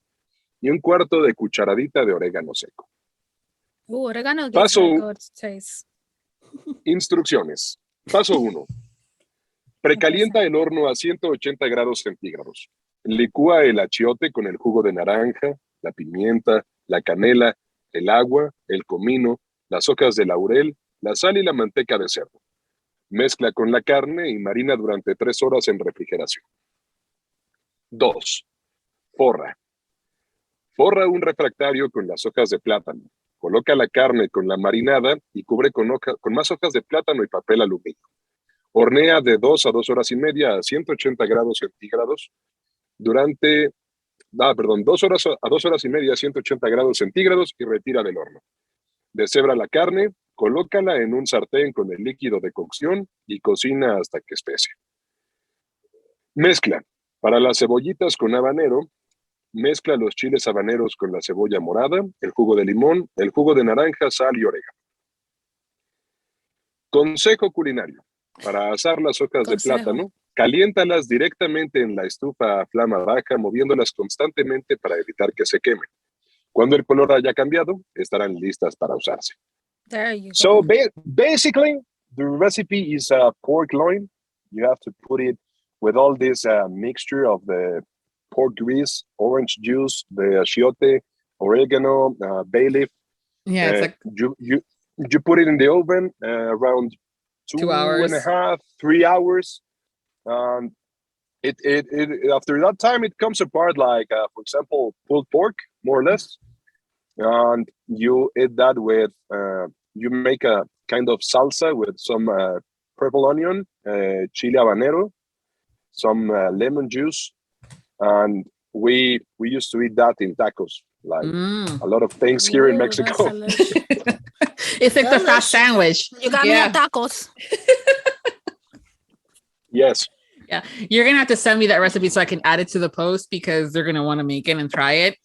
y 1/4 de cucharadita de orégano seco. Oh, oregano gives Paso- a good taste. Instrucciones. Paso 1. Precalienta el horno a 180 grados centígrados. Licúa el achiote con el jugo de naranja, la pimienta, la canela, el agua, el comino, las hojas de laurel, la sal y la manteca de cerdo. Mezcla con la carne y marina durante 3 horas en refrigeración. 2. Forra. Forra un refractario con las hojas de plátano. Coloca la carne con la marinada y cubre con más hojas de plátano y papel aluminio. Hornea de 2 a 2 horas y media a 180 grados centígrados durante 2 horas a 2 horas y media a 180 grados centígrados y retira del horno. Deshebra la carne, Colócala en un sartén con el líquido de cocción y cocina hasta que espese. Mezcla. Para las cebollitas con habanero, mezcla los chiles habaneros con la cebolla morada, el jugo de limón, el jugo de naranja, sal y orégano. Consejo culinario. Para asar las hojas de plátano, caliéntalas directamente en la estufa a flama baja, moviéndolas constantemente para evitar que se quemen. Cuando el color haya cambiado, estarán listas para usarse. There you go. So basically, the recipe is pork loin. You have to put it with all this mixture of the pork grease, orange juice, the achiote, oregano, bay leaf. Yeah, it's like you put it in the oven around 2 hours. 2.5, 3 hours. It after that time it comes apart like for example pulled pork, more or less, and you eat that with you make a kind of salsa with some purple onion, chile habanero, some lemon juice, and we used to eat that in tacos, like a lot of things here in Mexico. It's like the fast sandwich. You got me at tacos. Yes. Yeah, you're gonna have to send me that recipe so I can add it to the post because they're gonna want to make it and try it.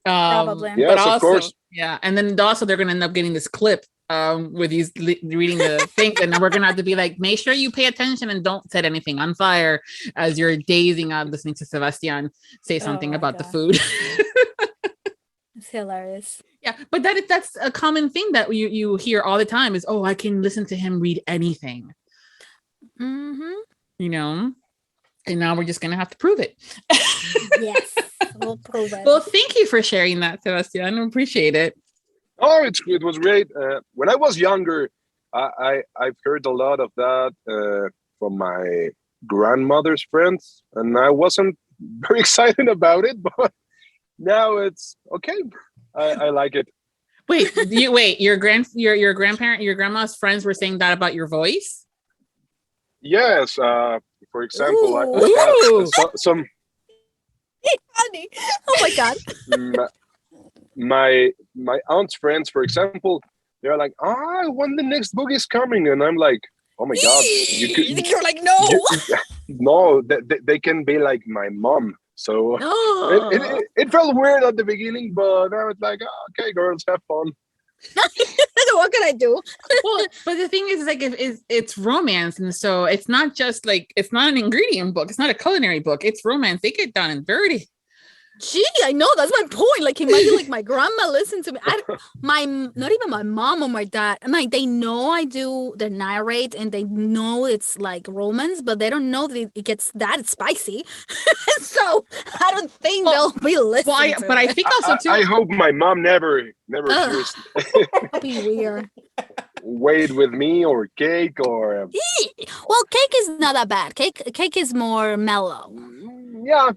Probably. Yes, but also, of course. Yeah, and then also they're gonna end up getting this clip with these reading the thing, and then we're gonna have to be like, make sure you pay attention and don't set anything on fire as you're dazing out listening to Sebastian say something about the food. It's hilarious. Yeah, but that's a common thing that you hear all the time is, oh, I can listen to him read anything. Mm-hmm. You know, and now we're just gonna have to prove it. Yes, we'll prove it. Well, thank you for sharing that, Sebastian. I appreciate it. Oh, it was great. When I was younger, I've heard a lot of that from my grandmother's friends, and I wasn't very excited about it, but now it's okay. I like it. Wait, your grandparent, your grandma's friends were saying that about your voice? Yes. For example, I had some. Funny. Oh my god. My aunt's friends, for example, they're like, when the next book is coming, and I'm like, oh my god, you're like, no, no, they can be like my mom. So it felt weird at the beginning, but I was like, okay, girls, have fun. What can I do? Well, but the thing is, like, it's romance, and so it's not just like, it's not an ingredient book, it's not a culinary book, it's romance. They get down and dirty. Gee, I know, that's my point. Like, imagine like my grandma listen to me. Not even my mom or my dad. I'm like, they know I do the narrate and they know it's like romance, but they don't know that it gets that spicy. So I don't think they'll be listening. Well, but I think also too. I hope my mom never hears. That'd be weird. Wait with me or cake or. Well, cake is not that bad. Cake is more mellow. Yeah.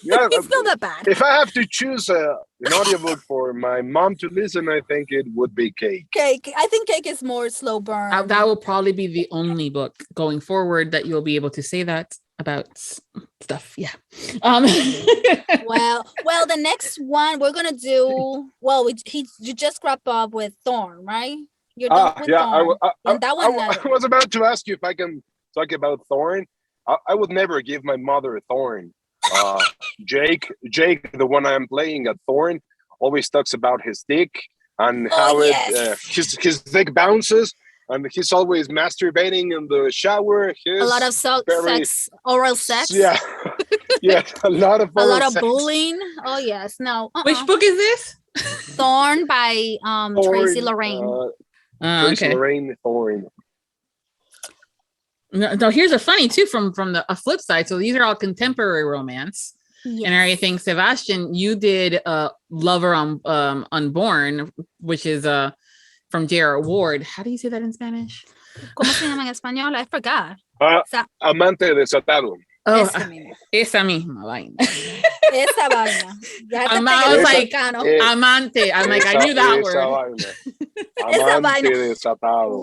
It's not that bad. If I have to choose an audiobook for my mom to listen, I think it would be Cake. Cake. I think Cake is more slow burn. That will probably be the only book going forward that you'll be able to say that about stuff. Yeah. Well, the next one we're gonna do. Well, you just wrap up with Thorn, right? You're done with Thorn. I was about to ask you if I can talk about Thorn. I would never give my mother a Thorn. Jake, the one I'm playing at Thorn, always talks about his dick and how his dick bounces, and he's always masturbating in the shower. A lot of sex, oral sex. Yeah, a lot of sex. Bullying. Oh yes, no. Which book is this? Thorn by Tracy Lorraine. Tracy Lorraine Thorn. No, here's a funny too from a flip side. So these are all contemporary romance. Yes. And everything. Sebastian, you did Lover Unborn, which is from J.R. Ward. How do you say that in Spanish? ¿Cómo se llama en español? I forgot. Amante desatado. Oh, esa misma vaina. Esa vaina. I was like, amante. I'm like, I knew that word. Esa vaina.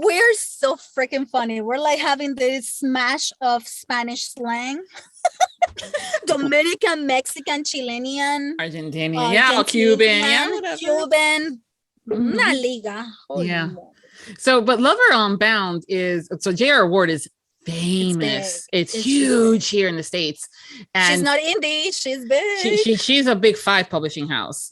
We're so freaking funny. We're like having this smash of Spanish slang. Dominican, Mexican, Chilean, Argentinian, Cuban, Cuban, Una liga. Holy Yeah. moly. So, but Lover Unbound is, so J.R. Ward is famous. It's huge here in the States. And she's not indie. She's big. She's a big 5 publishing house,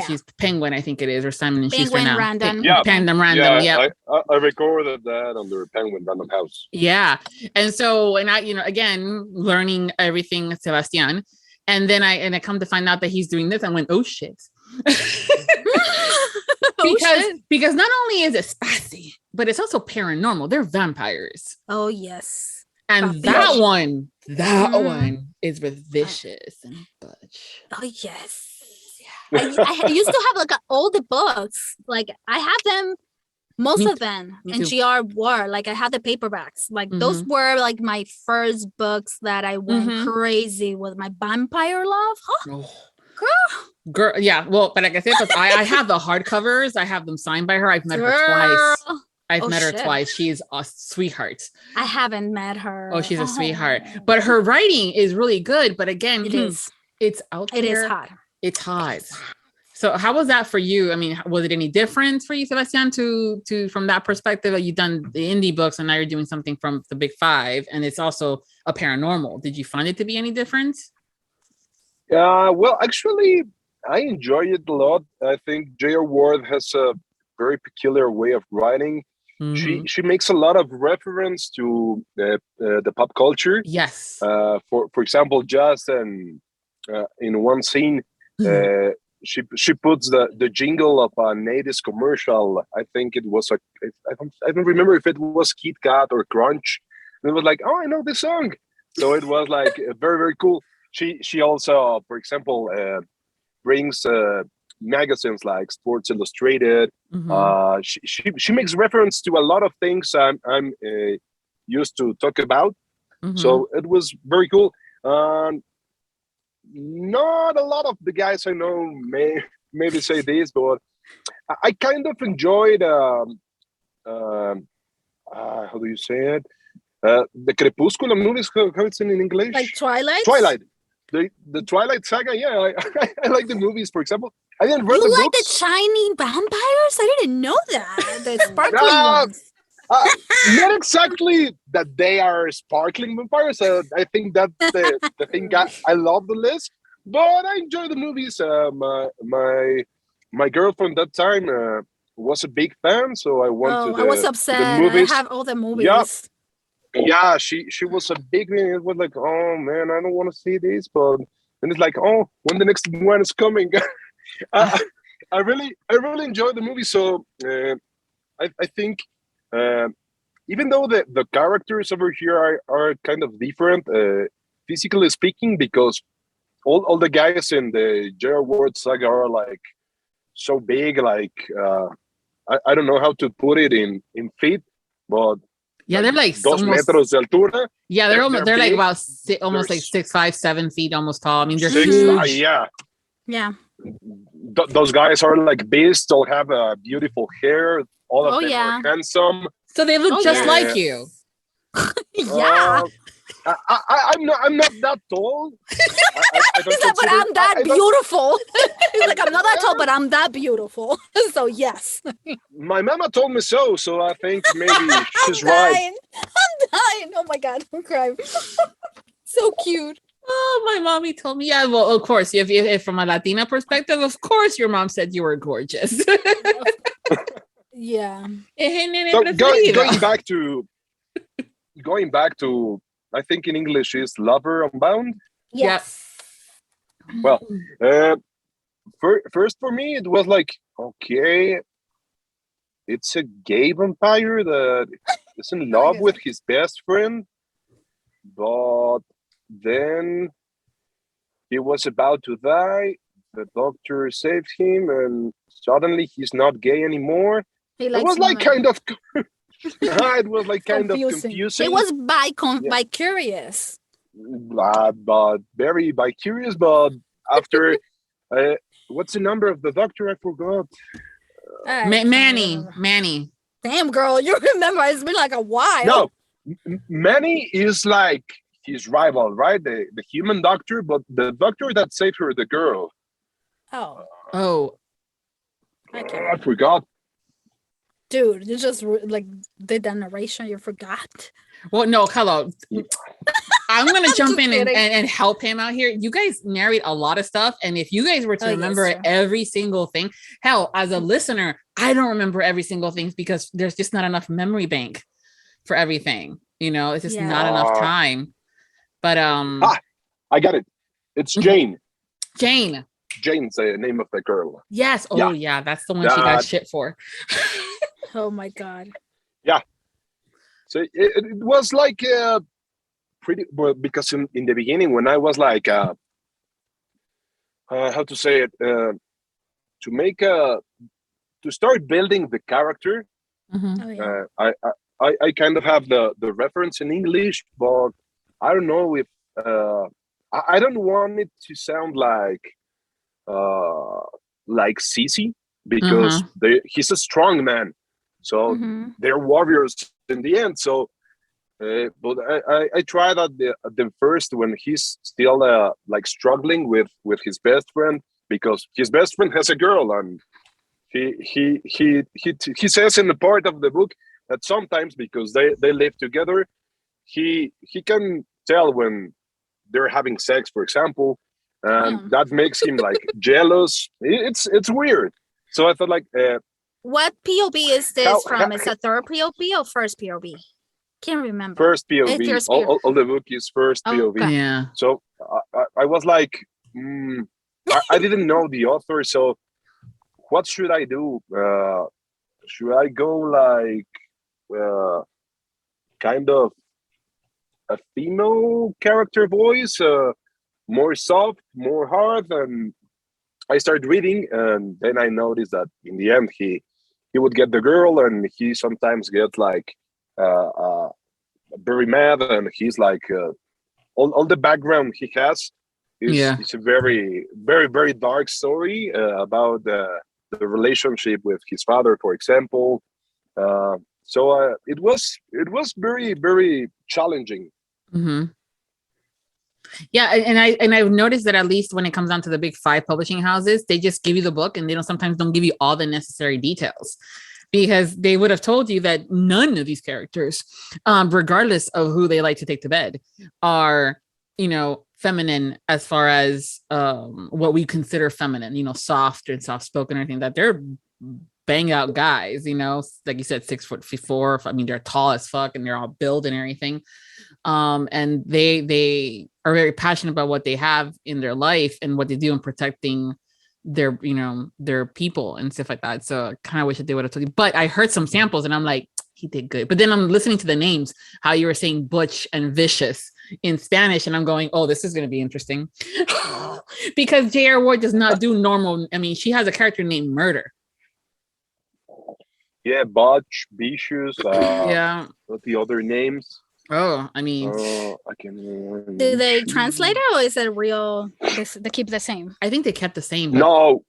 she's Penguin, I think it is, or Simon and Schuster now. Random. Random. I recorded that under Penguin Random House. Yeah. And so, and I, again, learning everything Sebastian. And then I come to find out that he's doing this. I went, oh shit. because not only is it spicy, but it's also paranormal. They're vampires. Oh yes. And that one is with Vicious and Butch. Oh yes. Yeah. I used to have like all the books. Like I have them, most of them, and J.R. Ward. Like I have the paperbacks. Like those were like my first books that I went crazy with. My vampire love. Huh? Girl, yeah. Well, but like I said, I have the hardcovers. I have them signed by her. I've met her twice. I've met her twice. She's a sweetheart. I haven't met her. Oh, she's a sweetheart. But her writing is really good. But again, it's out there. It is hot. It's hot. So how was that for you? I mean, was it any different for you, Sebastian, to from that perspective? You've done the indie books and now you're doing something from the big 5 and it's also a paranormal. Did you find it to be any different? Well, actually, I enjoy it a lot. I think J.R. Ward has a very peculiar way of writing. She makes a lot of reference to the pop culture. Yes. For example, just in one scene, she puts the jingle of a 80s commercial. I think it was I don't remember if it was Kit Kat or Crunch. And it was like, oh, I know this song. So it was like very, very cool. She also, for example, brings magazines like Sports Illustrated. She makes reference to a lot of things I'm used to talk about. So it was very cool. Not a lot of the guys I know maybe say this, but I kind of enjoyed how do you say it? The Crepúsculo movies, how it's in English? Like Twilight? Twilight. The Twilight saga, yeah. I like the movies, for example. I didn't read the like books. the shiny vampires? I didn't know that. The sparkling ones. Not exactly that they are sparkling vampires. I think that's the thing I love the list. But I enjoy the movies. My girlfriend that time was a big fan, so I went to I was upset. the movies. I have all the movies. Yeah, she was a big fan. It was like, oh man, I don't want to see this, but and it's like, oh, when the next one is coming. I really enjoy the movie. So I think even though the characters over here are kind of different, physically speaking, because all the guys in the J.R. Ward saga are like so big, like I don't know how to put it in feet, but yeah, they're like 2 metros de altura. Yeah, they're like about almost like 6'5", 7 feet, almost tall. I mean, they're huge. Yeah. Those guys are like beasts. They'll have beautiful hair. All of them are handsome. So they look just like you. Yeah. I'm not that tall. He's like, but I'm that beautiful. He's like, I'm not that tall, but I'm that beautiful. So yes. My mama told me so I think maybe she's right. I'm dying. Oh my God, I'm crying. So cute. Oh, my mommy told me. Yeah, well, of course, if from a Latina perspective, of course, your mom said you were gorgeous. Yeah. So going back to, I think in English is Lover Unbound. Yes. Well, first for me, it was like, okay, it's a gay vampire that is in love with his best friend, but then he was about to die. The doctor saved him, and suddenly he's not gay anymore. It was like kind of it was like kind of confusing. It was by curious. But very by curious. But after, what's the number of the doctor? I forgot. Manny. Damn, girl, you remember? It's been like a while. No, Manny is like his rival, right? The human doctor, but the doctor that saved her, the girl. Oh. I forgot. Dude, you just like did that narration. You forgot. Well, no, hello. I'm gonna jump in kidding. and help him out here. You guys narrate a lot of stuff, and if you guys were to remember true. every single thing, hell, as a listener, I don't remember every single thing because there's just not enough memory bank for everything. You know, it's just not enough time. But I got it. It's Jane. Jane. Jane's the name of the girl. Yes. Oh yeah, that's the one she got shit for. Oh my god. Yeah. So it was like pretty well, because in the beginning when I was like how to say it to make to start building the character. I kind of have the reference in English, but I don't know if I don't want it to sound like CC because he's a strong man, so they're warriors in the end. So, but I tried at the first when he's still like struggling with his best friend because his best friend has a girl, and he says in the part of the book that sometimes because they live together, he can tell when they're having sex, for example, and that makes him like jealous. It's weird. So I thought like what POV is this from? Is it third POV or first POV? Can't remember. First POV. All the book is first POV. Okay. Yeah. So I was like, I didn't know the author, so what should I do? Should I go like kind of a female character voice, more soft, more hard? And I started reading, and then I noticed that in the end he would get the girl, and he sometimes gets like very mad, and he's like all the background he has is a very very very dark story about the relationship with his father, for example. So it was very very challenging. Yeah, and I've noticed that at least when it comes down to the big 5 publishing houses, they just give you the book and they sometimes don't give you all the necessary details, because they would have told you that none of these characters, regardless of who they like to take to bed, are, feminine as far as what we consider feminine, soft and soft spoken or anything. That they're bang out guys, like you said, 6'4". I mean, they're tall as fuck and they're all built and everything. And they are very passionate about what they have in their life and what they do in protecting their people and stuff like that. So I kind of wish that they would have told you, but I heard some samples and I'm like, he did good. But then I'm listening to the names, how you were saying butch and vicious in Spanish, and I'm going, oh, this is going to be interesting. Because J.R. Ward does not do normal. I mean, she has a character named Murder. Yeah, Butch, Vicious. What the other names? Oh, I mean, I can. Do they translate it, or is it real? They keep the same. I think they kept the same. No,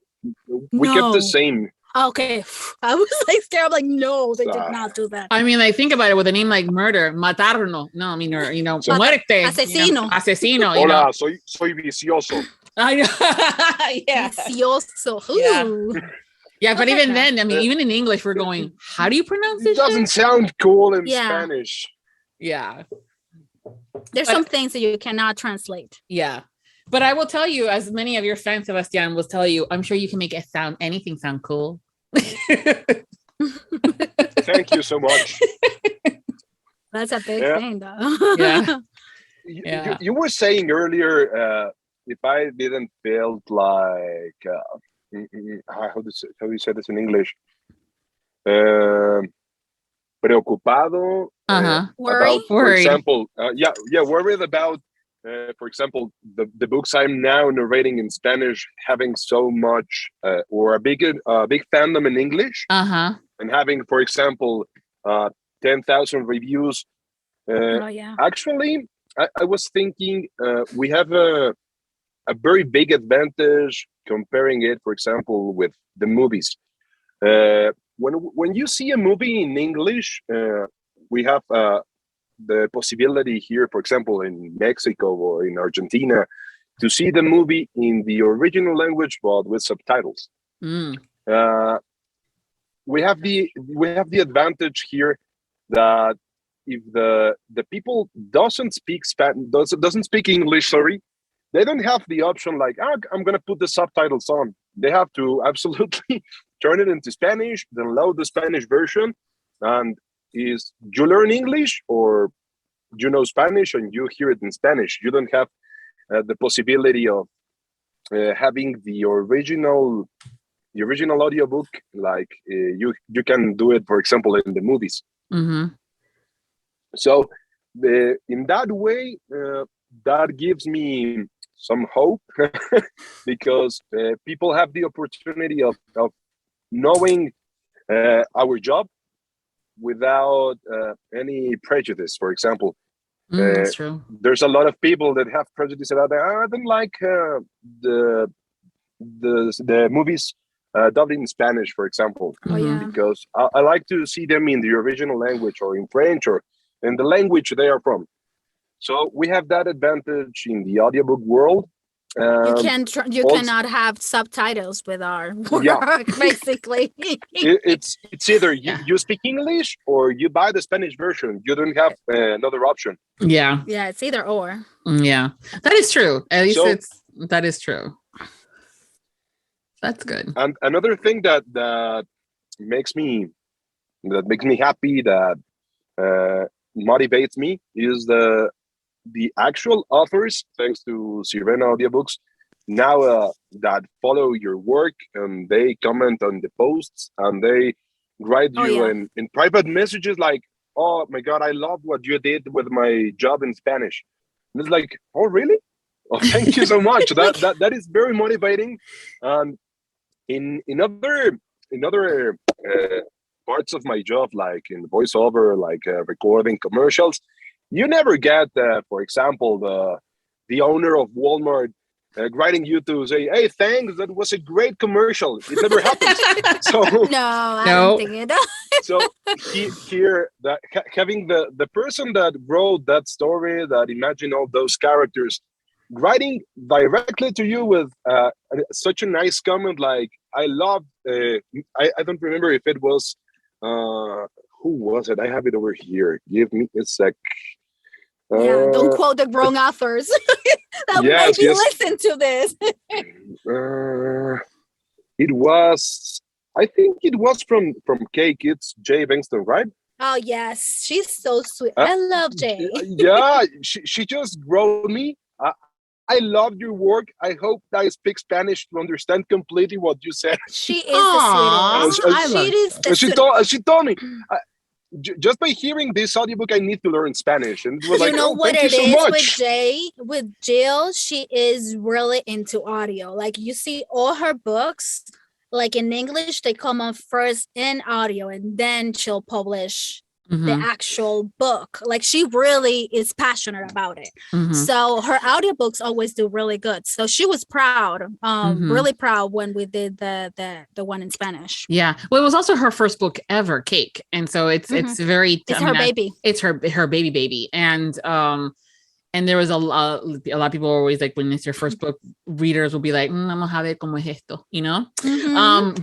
we kept the same. Okay, I was like scared. I'm like, no, they did not do that. I mean, like, think about it. With a name like Murder, matarno. No, I mean, or muerte. Asesino. Asesino. Hola, soy vicioso. I know. Yeah. Vicioso. Yeah. Yeah, but even then, I mean, even in English, we're going, how do you pronounce this? It doesn't sound cool in Spanish. Yeah. There's some things that you cannot translate. Yeah. But I will tell you, as many of your fans, Sebastian, will tell you, I'm sure you can make anything sound cool. Thank you so much. That's a big thing, though. Yeah. You were saying earlier, if I didn't feel like, how do you say this in English? Preocupado. Worried. For example, worried about, for example, the books I'm now narrating in Spanish having so much or a big fandom in English, and having, for example, 10,000 reviews. Actually, I was thinking we have a very big advantage comparing it, for example, with the movies. When you see a movie in English, we have the possibility here, for example, in Mexico or in Argentina, to see the movie in the original language, but with subtitles. we have the advantage here that if the people doesn't speak doesn't speak English, sorry, they don't have the option like, I'm gonna put the subtitles on. They have to absolutely turn it into Spanish, then load the Spanish version, and is you learn English or you know Spanish and you hear it in Spanish. You don't have the possibility of having the original audiobook like you can do it, for example, in the movies. So in that way, that gives me some hope because people have the opportunity of knowing our job without any prejudice. For example, that's true. There's a lot of people that have prejudice about that. I don't like the movies dubbed in Spanish, for example, because I like to see them in the original language or in French or in the language they are from. So we have that advantage in the audiobook world. You cannot have subtitles with our work, basically. It's either you speak English or you buy the Spanish version. You don't have another option. Yeah, it's either or. Yeah, that is true. At least that is true. That's good. And another thing that makes me happy, that motivates me, is the actual authors, thanks to Sirena Audiobooks, now that follow your work and they comment on the posts and they write you in private messages like, oh my God, I love what you did with my job in Spanish. And it's like, oh really? Oh, thank you so much. That is very motivating. And in other parts of my job, like in voiceover, like recording commercials, you never get, for example, the owner of Walmart writing you to say, "Hey, thanks, that was a great commercial." It never happens. So I don't think it does. So here, having the person that wrote that story, that imagined all those characters, writing directly to you with such a nice comment, like, "I love." I don't remember if it was who was it. I have it over here. Give me a sec. Don't quote the wrong authors. That made me listen to this. It was, I think it was from Cake. It's Jay Bengston, right? Oh yes, she's so sweet. I love Jay. Yeah, she just wrote me. I love your work. I hope that I speak Spanish to understand completely what you said. She is the sweetest. She told me. Just by hearing this audiobook, I need to learn Spanish. And it was like, what thank it you so is much. with Jay, with Jill, she is really into audio. Like you see all her books, like in English, they come on first in audio and then she'll publish the actual book. Like she really is passionate about it. So her audiobooks always do really good. So she was proud, really proud when we did the one in Spanish. Yeah. Well, it was also her first book ever, Cake. And so it's very, it's her baby. It's her baby. And there was a lot of people are always like, when it's your first book, readers will be like, vamos a ver cómo es esto, you know?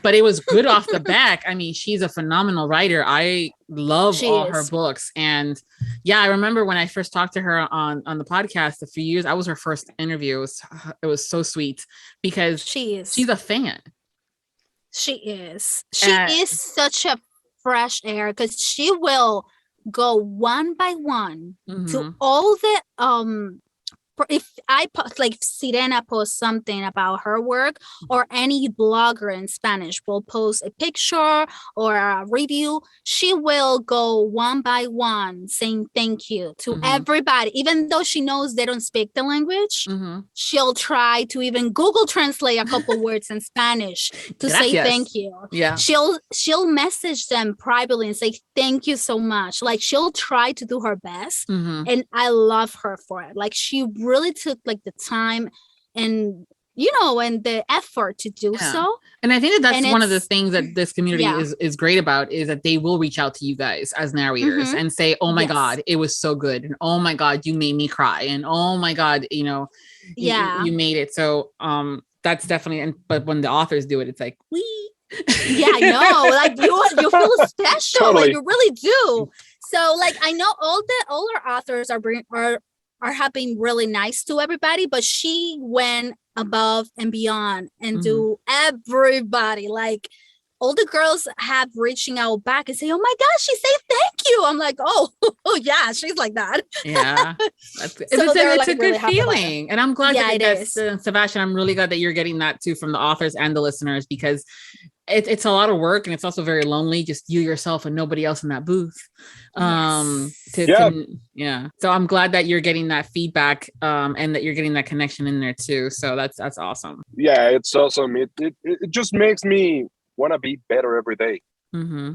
But it was good off the back. I mean, she's a phenomenal writer. I love her books. And yeah, I remember when I first talked to her on the podcast a few years, I was her first interview. It was so sweet because she's a fan. She is such a fresh air, because she will go one by one to all the if I post, like Sirena posts something about her work, or any blogger in Spanish will post a picture or a review, she will go one by one saying thank you to everybody, even though she knows they don't speak the language. She'll try to even Google translate a couple words in Spanish to say thank you. Yeah, she'll message them privately and say thank you so much. Like she'll try to do her best, and I love her for it. Like she really took like the time and and the effort to do so. And I think that's one of the things that this community is great about, is that they will reach out to you guys as narrators and say, oh my God, it was so good, and oh my God, you made me cry, and oh my God, you made it. So that's definitely, but when the authors do it, it's like, Yeah, I know. Like you feel special. Totally. Like you really do. So like I know all our authors are have been really nice to everybody, but she went above and beyond and do everybody. Like all the girls have reaching out back and say, "Oh my gosh, she said thank you." I'm like, "Oh, yeah, she's like that." Yeah, it's like a good really happy about it. feeling, and I'm glad Yeah, that it is. Sebastian. I'm really glad that you're getting that too from the authors and the listeners, because it's a lot of work and it's also very lonely, just you, yourself, and nobody else in that booth. Yes. So I'm glad that you're getting that feedback, and that you're getting that connection in there too. So that's awesome. Yeah, it's awesome. It just makes me want to be better every day.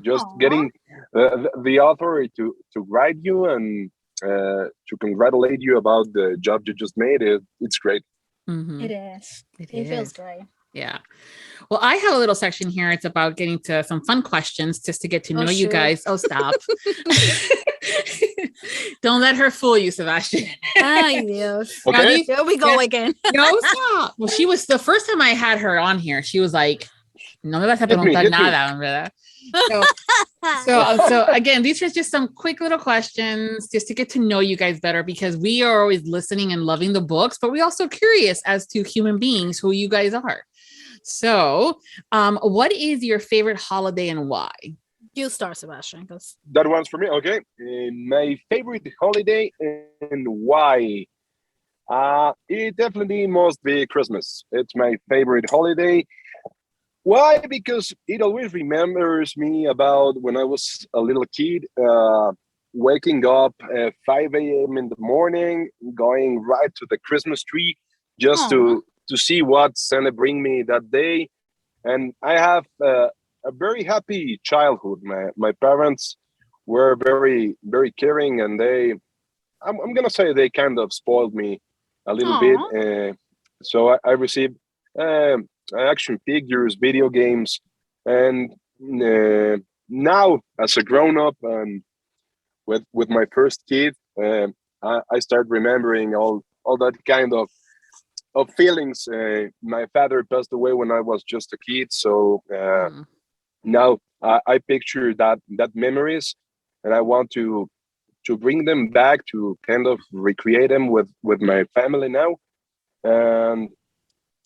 Just Aww. getting the author to write you and to congratulate you about the job you just made. It's great. It is. It feels great. Yeah. Well, I have a little section here. It's about getting to some fun questions just to get to know you guys. Oh, stop. Don't let her fool you, Sebastian. Ay, Dios. Okay. Here we go again. No, stop. Well, she was the first time I had her on here. She was like, no me vas a Hit me, preguntar hit me. nada, ¿verdad? So again, these are just some quick little questions just to get to know you guys better, because we are always listening and loving the books, but we're also curious as to human beings, who you guys are. So, what is your favorite holiday and why? You start, Sebastian. That one's for me. Okay. My favorite holiday and why? It definitely must be Christmas. It's my favorite holiday. Why? Because it always remembers me about when I was a little kid, waking up at 5 a.m. in the morning, going right to the Christmas tree just to see what Santa bring me that day. And I have a very happy childhood. My parents were very, very caring, and I'm going to say they kind of spoiled me a little bit. So I received action figures, video games, and now as a grown-up and with my first kid, I start remembering all that kind of feelings. My father passed away when I was just a kid, so now I picture that memories, and I want to bring them back, to kind of recreate them with my family now. And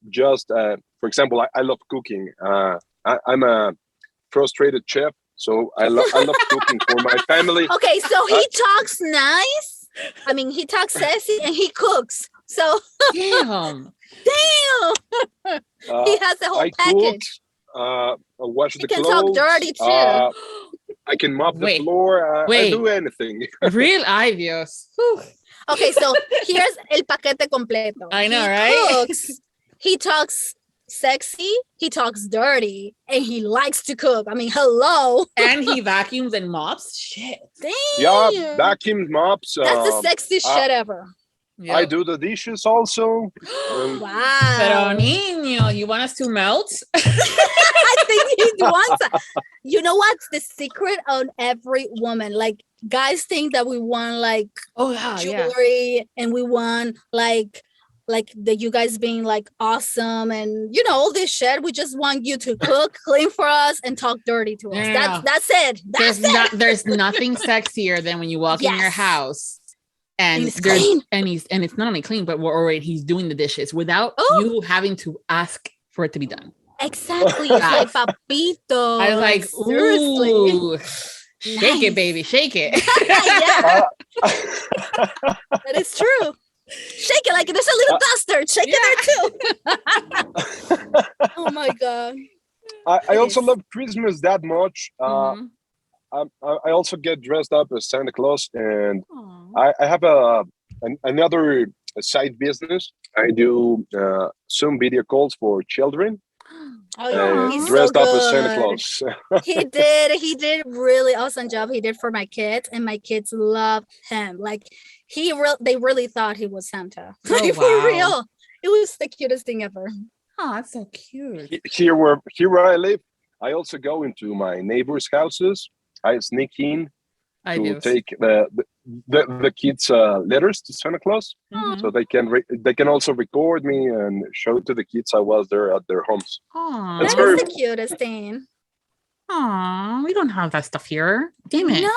just for example, I love cooking. I'm a frustrated chef, so I love cooking for my family. Okay, so he talks nice. I mean, he talks sexy and he cooks. So Damn. He has the whole package. I wash the can clothes. Talk dirty too. I can mop the floor. I do anything. Real, ay Dios. Whew. Okay, so here's el paquete completo. I know, he right? Cooks, he talks sexy, he talks dirty, and he likes to cook. I mean, hello. And he vacuums and mops. Shit. Damn. Yeah, vacuum mops. That's the sexiest shit ever. Yep. I do the dishes also. Wow. Pero niño, you want us to melt? I think he wants that. You know what's the secret on every woman? Like, guys think that we want like jewelry and we want like the you guys being like awesome and you know all this shit. We just want you to cook, clean for us, and talk dirty to us. Yeah. That's it. There's nothing sexier than when you walk in your house and it's clean. and it's not only clean, but he's doing the dishes without you having to ask for it to be done. Exactly. It's like papito. I was like, seriously. ooh. Shake it, baby, shake it. That is true. Shake it like there's a little duster. Shake it there too. Oh my god. I also love Christmas that much. I also get dressed up as Santa Claus, and I have another side business. I do Zoom video calls for children. Oh yeah, he's dressed so up good. as Santa Claus. He did really awesome job. He did for my kids, and my kids love him. Like they really thought he was Santa. Like, for real. It was the cutest thing ever. Oh, that's so cute. Here where I live, I also go into my neighbors' houses. I sneak in to take the kids letters to Santa Claus, so they can also record me and show to the kids I was there at their homes. Aww. That's That very is the cutest thing. Aw, we don't have that stuff here. Damn it. No.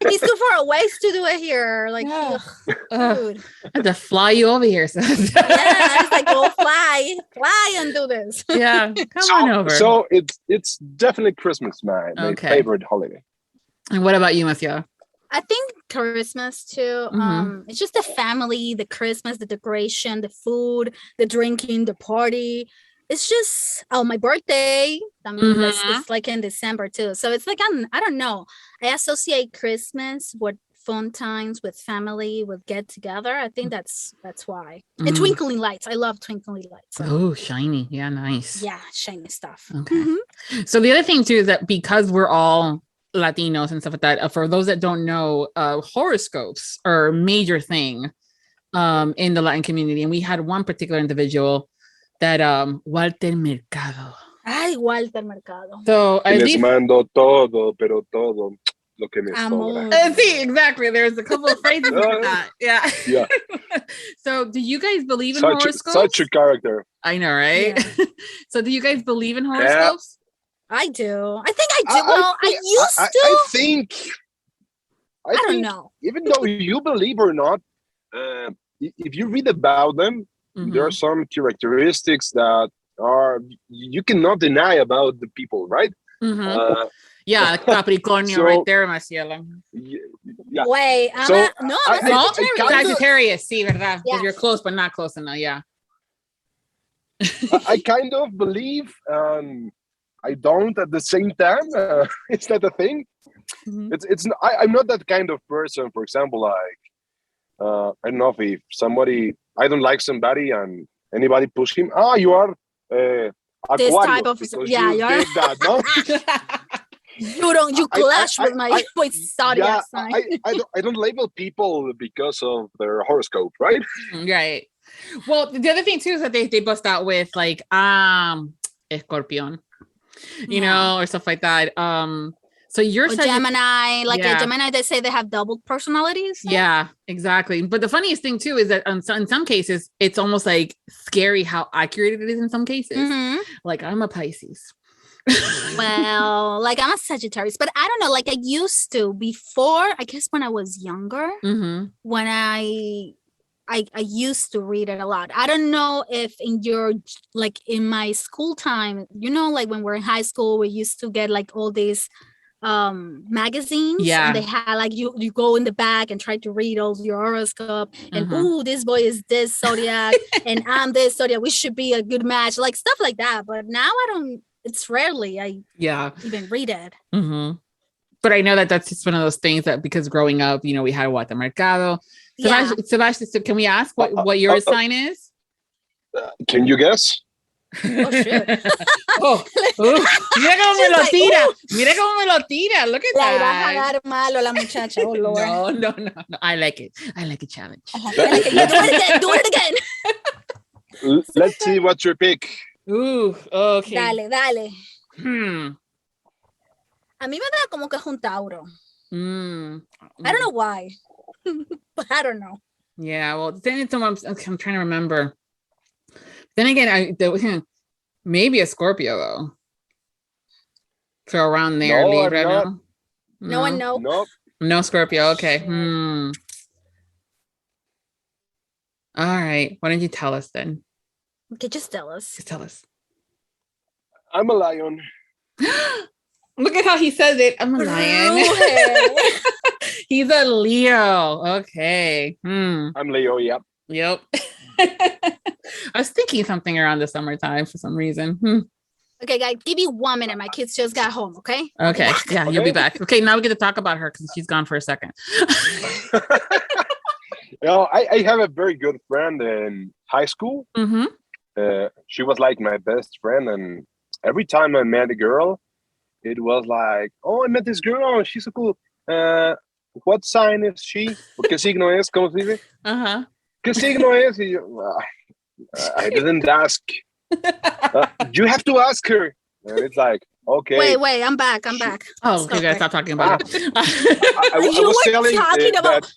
He's too far away to do it here. Like, Yeah. ugh, dude. I have to fly you over here. So. Yeah, it's like, go fly and do this. Yeah, come on over. So it's definitely Christmas, my favorite holiday. And what about you, Monsieur? I think Christmas too. It's just the family, the Christmas, the decoration, the food, the drinking, the party. It's just my birthday. I mean, it's like in December too. So it's like I don't know. I associate Christmas with fun times, with family, with get together. I think that's why. And twinkling lights. I love twinkling lights. So. Oh, shiny. Yeah, nice. Yeah, shiny stuff. Okay. So the other thing too is that because we're all Latinos and stuff like that, for those that don't know, horoscopes are a major thing in the Latin community. And we had one particular individual that Walter Mercado. Ay, Walter Mercado. So les mando todo, pero todo lo que me sobra. See, exactly. There's a couple of phrases like that. Yeah. Yeah. So do you guys believe in horoscopes? Such a character. I know, right? Yeah. So do you guys believe in horoscopes? I do. I think I do. I used to. I think I don't know. Even though you believe or not, if you read about them, there are some characteristics that you cannot deny about the people, right? Yeah, Capricornio right there, Marcelo. Yeah. Wait, Sagittarius, sí, verdad? Because you're close, but not close enough. Yeah. I kind of believe, I don't at the same time. It's not a thing. It's I'm not that kind of person. For example, like I don't know if I don't like somebody and anybody push him. You are this type of you are that, no? you clash with my zodiac sign. I don't label people because of their horoscope, right? Right. Well, the other thing too is that they bust out with like Escorpion, you know, or stuff like that. So you're Gemini, a Gemini, they say they have double personalities. So? Yeah, exactly. But the funniest thing too is that in some cases, it's almost like scary how accurate it is in some cases. Like I'm a Pisces. Well, like I'm a Sagittarius, but I don't know. Like I used to before, I guess when I was younger, when I used to read it a lot. I don't know if in my school time, you know, like when we're in high school, we used to get like all these magazines, and they had like you go in the back and try to read all your horoscope, and this boy is this zodiac and I'm this zodiac, we should be a good match, like stuff like that. But now it's rarely I even read it. But I know that that's just one of those things that because growing up, you know, we had Walter Mercado. Sebastian, so can we ask what your sign is? Can you guess? Oh shit. Mira cómo me lo tira. Mira cómo me lo tira. Look at that. Le vas a dar malo a la muchacha. Oh Lord. No. I like it. I like a challenge. Do it again. Let's see what's your pick. Ooh, okay. Dale. A mí me da como que es un Tauro. I don't know why. But I don't know. Yeah, well, then I'm trying to remember. Then again, maybe a Scorpio though. So around there, No. No one knows. Nope. No Scorpio. Okay. All right. Why don't you tell us then? Okay, just tell us. I'm a lion. Look at how he says it. I'm a lion. He's a Leo. Okay. I'm Leo. Yep. I was thinking something around the summertime for some reason. Okay, guys, give me 1 minute. My kids just got home, okay? Okay. Yeah, you'll be back. Okay, now we get to talk about her because she's gone for a second. I have a very good friend in high school. She was like my best friend, and every time I met a girl, it was like, I met this girl. She's so cool. What sign is she? ¿Qué signo es? ¿Cómo se dice? ¿Qué signo es? I didn't ask. You have to ask her. And it's like, Okay. Wait, I'm back. Oh, okay, guys, stop talking about it. I was telling talking about. that.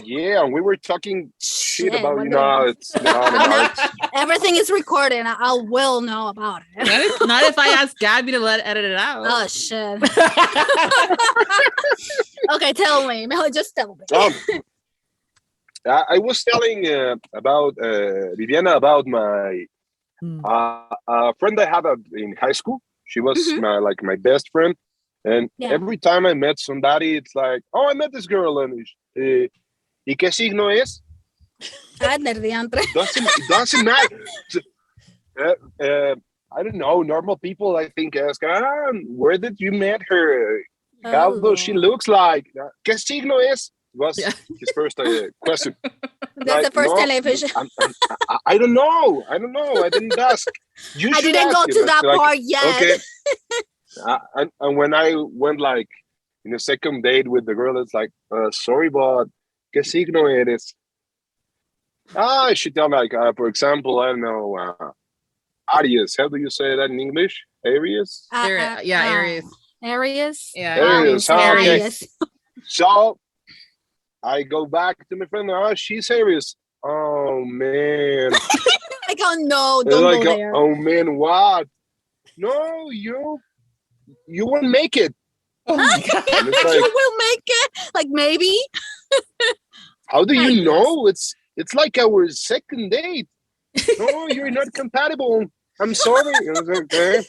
Yeah, we were talking shit about it's everything is recorded. I will know about it. Not if I ask Gabby to edit it out. Oh shit. Okay, tell me. Just tell me. I was telling about Viviana about my friend I had in high school. She was my best friend, and every time I met somebody, it's like, oh, I met this girl, and ¿y qué signo es? Doesn't matter. I don't know. Normal people, I think, ask, where did you meet her? How does she looks like? ¿Qué signo es? Was his first question. That's the first television. I don't know. I didn't ask. I didn't go to that part yet. Okay. And when I went like in a second date with the girl, it's like, sorry, but ¿qué signo eres? I should tell like, for example, I don't know, Aries. How do you say that in English? Aries? Aries. Aries? Yeah. Aries. Aries. So I go back to my friend. She's Aries. Oh man. Like, oh no, don't like, go there. Oh man, what? No, you won't make it. Oh my God. You will make it? Like maybe? How do you know? It's like our second date. No, you're not compatible. I'm sorry. Okay.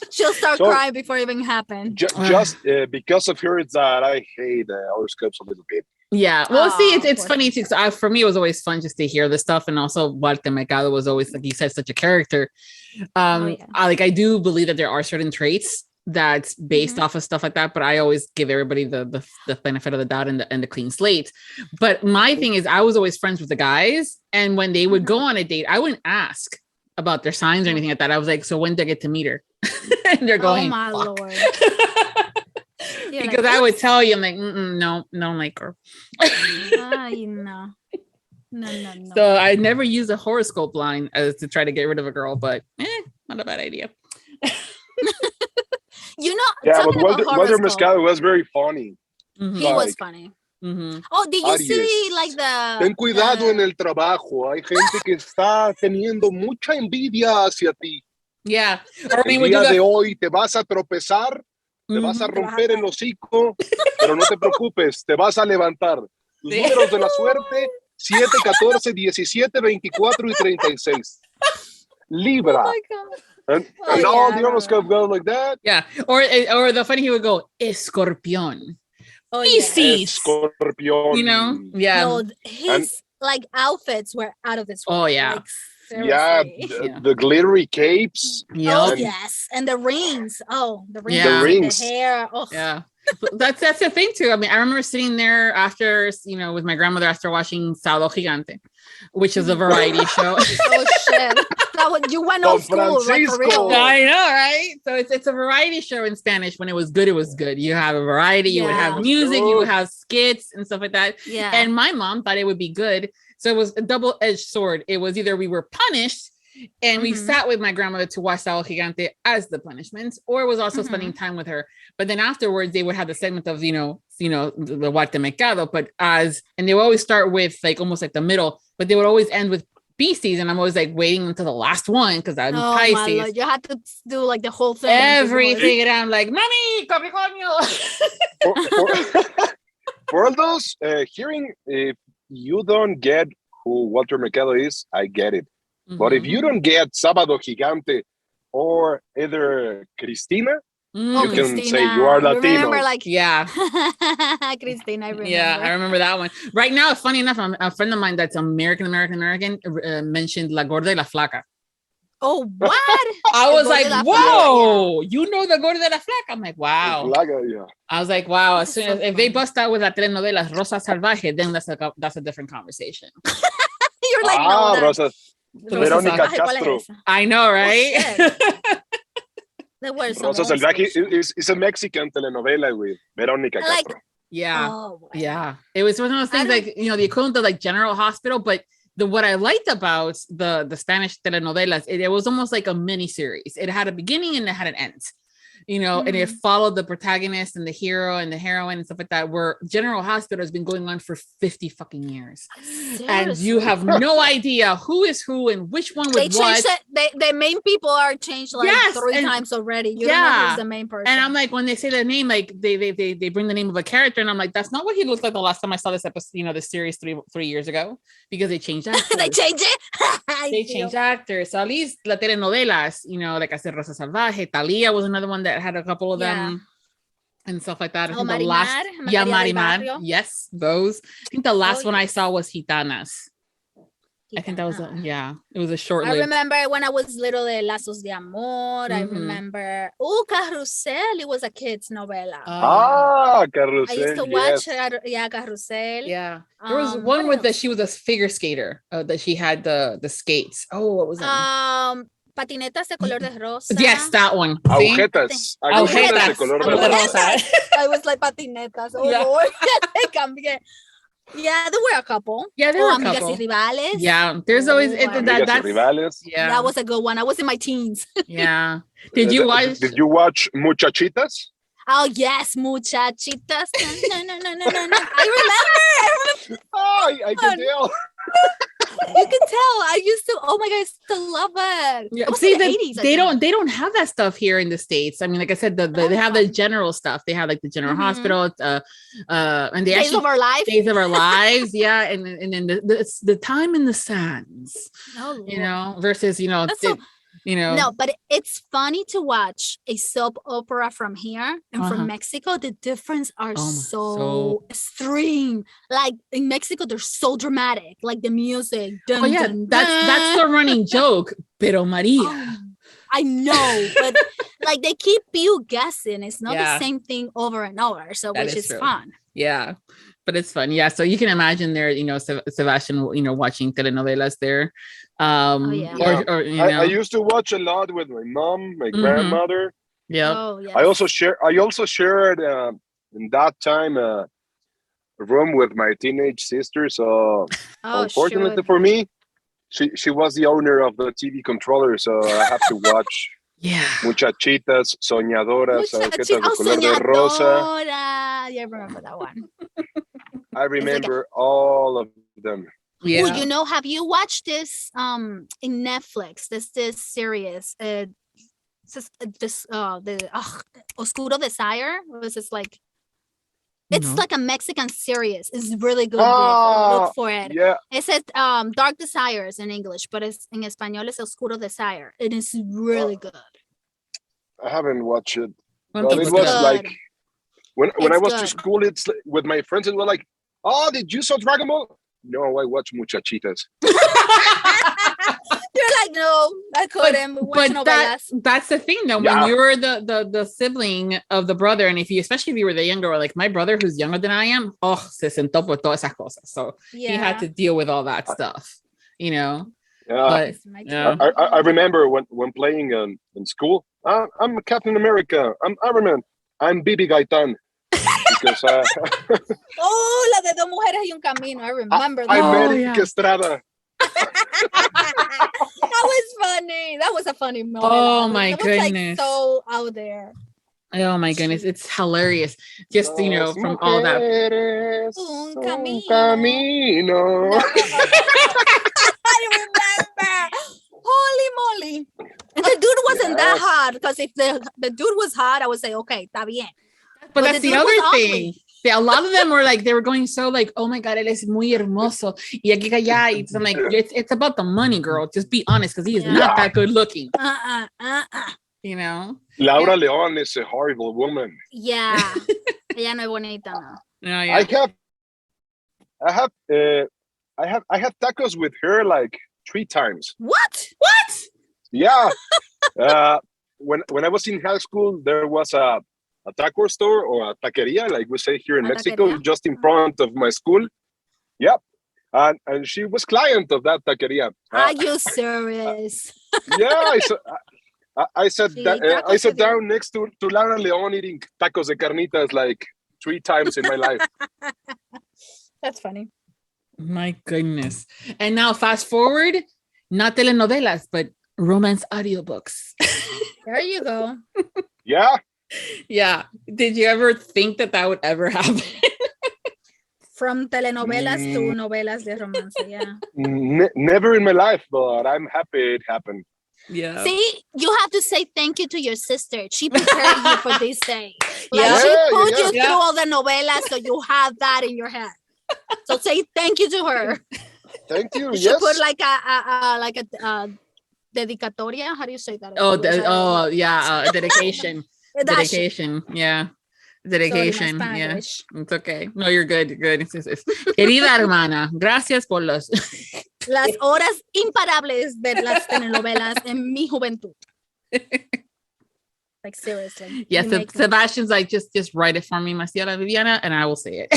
She'll start crying before it even happens. Just because of her, it's that I hate horoscopes a little bit. Yeah. Well, see, it's funny too. For me, it was always fun just to hear this stuff, and also Walter Mercado was always, like you said, such a character. I do believe that there are certain traits that's based off of stuff like that, but I always give everybody the benefit of the doubt and the clean slate. But my thing is, I was always friends with the guys, and when they would go on a date, I wouldn't ask about their signs or anything like that. I was like, so when did I get to meet her? And they're going, oh my fuck. Lord. Because I would tell you, I'm like, no, like her. No. So I never use a horoscope line to try to get rid of a girl, but not a bad idea. Yeah, but Walter Mercado was very funny. He was funny. Oh, did you see like the... Ten cuidado en el trabajo. Hay gente que está teniendo mucha envidia hacia ti. Yeah. El día de hoy te vas a tropezar, te vas a romper el hocico, pero no te preocupes, te vas a levantar. Tus números de la suerte, 7, 14, 17, 24 y 36. Libra. Oh my God. And all the horoscopes go like that. Yeah. Or the funny, he would go, Escorpión. Oh, Pisces. Escorpión. You know? Yeah. No, his like outfits were out of this world. Oh, yeah. Like, seriously. The glittery capes. Oh, yes. And the rings. Oh, the rings. The rings. The hair. Oh. Yeah. That's the thing too. I mean, I remember sitting there after, with my grandmother after watching Sábado Gigante, which is a variety show. Oh shit! You went old school, like, for real. I know, right? So it's a variety show in Spanish. When it was good, it was good. You have a variety. You would have music. You would have skits and stuff like that. Yeah. And my mom thought it would be good. So it was a double-edged sword. It was either we were punished and we sat with my grandmother to watch Sábado Gigante as the punishment, or it was also spending time with her. But then afterwards, they would have the segment of, the Walter Mercado, and they would always start with like almost like the middle, but they would always end with Pisces, and I'm always like waiting until the last one because I'm Pisces. My Lord. You had to do like the whole thing. Everything, and I'm like, Mami, Capricornio. For all those hearing, if you don't get who Walter Mercado is, I get it. But if you don't get Sábado Gigante or either Cristina, you can say you are Latino. Remember, like, Cristina, I remember. Yeah, I remember that one. Right now, funny enough, a friend of mine that's American mentioned La Gorda y la Flaca. Oh, what? I was like, whoa, you know the Gorda y la Flaca? I'm like, wow. Flaca, yeah. I was like, wow. As soon as if they bust out with that telenovela Rosa Salvaje, then that's a different conversation. You're like, no, Rosa. Verónica Castro. I know, right? Rosa Salvaje is a Mexican telenovela with Verónica Castro. Yeah. Yeah. It was one of those things like, the equivalent of like General Hospital, but what I liked about the Spanish telenovelas, it was almost like a mini series. It had a beginning and it had an end. you know, and it followed the protagonist and the hero and the heroine and stuff like that, where General Hospital has been going on for 50 fucking years. Seriously? And you have no idea who is who and which one with what. The main people are changed like three times already. You don't know who's the main person. And I'm like, when they say the name, like they bring the name of a character, and I'm like, that's not what he looked like the last time I saw this episode, you know, the series 3 years ago, because they changed actors. They changed it. They changed actors. So at least la telenovelas, you know, like I said, Rosa Salvaje, Thalia was another one that had a couple of them and stuff like that. I think the last, Marimar. Yes, those. I think the last one I saw was Gitanas. I think that was it was a short. I remember when I was little, the Lazos de Amor. I remember Carrusel. It was a kids novela. Carrusel. I used to watch Carrusel. Yeah, there was one with she was a figure skater. That she had the skates. Oh, what was that? Patinetas de color de rosa. Yes, that one. Agujetas de color de rosa. I was like patinetas. Oh Lord, yeah, there were a couple. Yeah, there were a couple. Amigas y Rivales. Yeah, there's always that's Rivales. Yeah, that was a good one. I was in my teens. Yeah. Did you watch Muchachitas? Oh yes, Muchachitas. No. I remember. Oh, I can tell. You can tell. I used to. Oh my god, I used to love it. Yeah. See, the 80s, they don't have that stuff here in the States. I mean, like I said, they have the general stuff. They have like the General Hospital, and they Days of Our Lives. Days of Our Lives, yeah, and then the Time in the Sands. Oh, you know, versus you know, no, but it's funny to watch a soap opera from here and from Mexico. The difference are so extreme. Like in Mexico, they're so dramatic, like the music. That's the running joke. Pero Maria. Oh, I know, but like they keep you guessing. It's not the same thing over and over, so which is fun. Yeah. But it's fun. Yeah. So you can imagine there, you know, Sebastian, you know, watching telenovelas there. Or you know. I used to watch a lot with my mom, my grandmother. Yeah. Oh, yes. I also shared in that time a room with my teenage sister. So unfortunately for me, she was the owner of the TV controller. So I have to watch Muchachitas, Soñadoras, Agujetas de color de rosa. Yeah, I remember that one. I remember all of them. Yeah. Well, you know, have you watched this in Netflix? This series, the Oscuro Desire. Was this like? It's like a Mexican series. It's really good. Look for it. Yeah. It says Dark Desires in English, but it's in Espanol. It's Oscuro Desire. It is really good. I haven't watched it. But it was like when I was to school, it's with my friends and we're like, "Oh, did you saw Dragon Ball?" No, I watch Muchachitas. You're like, no, I couldn't. But that's the thing, though. When you're the sibling of the brother, and especially if you were the younger, or like my brother who's younger than I am, se sentó por todas esas cosas. So he had to deal with all that stuff, you know. Yeah. But, I remember when playing in school. I'm Captain America. I'm Iron Man. I'm Bibi Gaitan. Because la de Dos Mujeres y un Camino. I remember that. I'm Eric Estrada. That was funny. That was a funny moment. Oh my goodness. Like so out there. Oh my goodness, it's hilarious. Just you know, from all that. Un camino. I remember. Holy moly. And the dude wasn't that hard, because if the dude was hard, I would say, okay, está bien. But that's the other thing. Yeah, a lot of them were like, they were going so like, oh my God, él es muy hermoso. Y aquí allá. So I'm like, it's about the money, girl. Just be honest, because he is not that good looking. You know? Laura León is a horrible woman. Yeah. Ella no es bonita, no. No, yeah. I have tacos with her like 3 times. What? Yeah. When I was in high school, there was a taco store or a taqueria, like we say here in Mexico, just in front of my school. Yep. And she was client of that taqueria. Are you serious? Yeah. I sat down next to Laura León eating tacos de carnitas like 3 times in my life. That's funny. My goodness. And now fast forward, not telenovelas, but romance audiobooks. There you go. Yeah. Yeah. Did you ever think that would ever happen? From telenovelas to novelas de romance. Yeah. Never in my life, but I'm happy it happened. Yeah. See, you have to say thank you to your sister. She prepared you for this day. Like Yeah. she put you Yeah. through all the novelas, so you have that in your head. So say thank you to her. Thank you. You should Yes. put like a dedicatoria. How do you say that? Dedication. That shit. Dedication. Yeah. Sorry, Dedication. my Yeah. Spanish. It's okay. No, you're good. You're good. Querida hermana, gracias por los. Las horas imparables de las telenovelas en mi juventud. Like seriously. Yes, You make me- Sebastian's like, just write it for me, Marcela Viviana, and I will say it.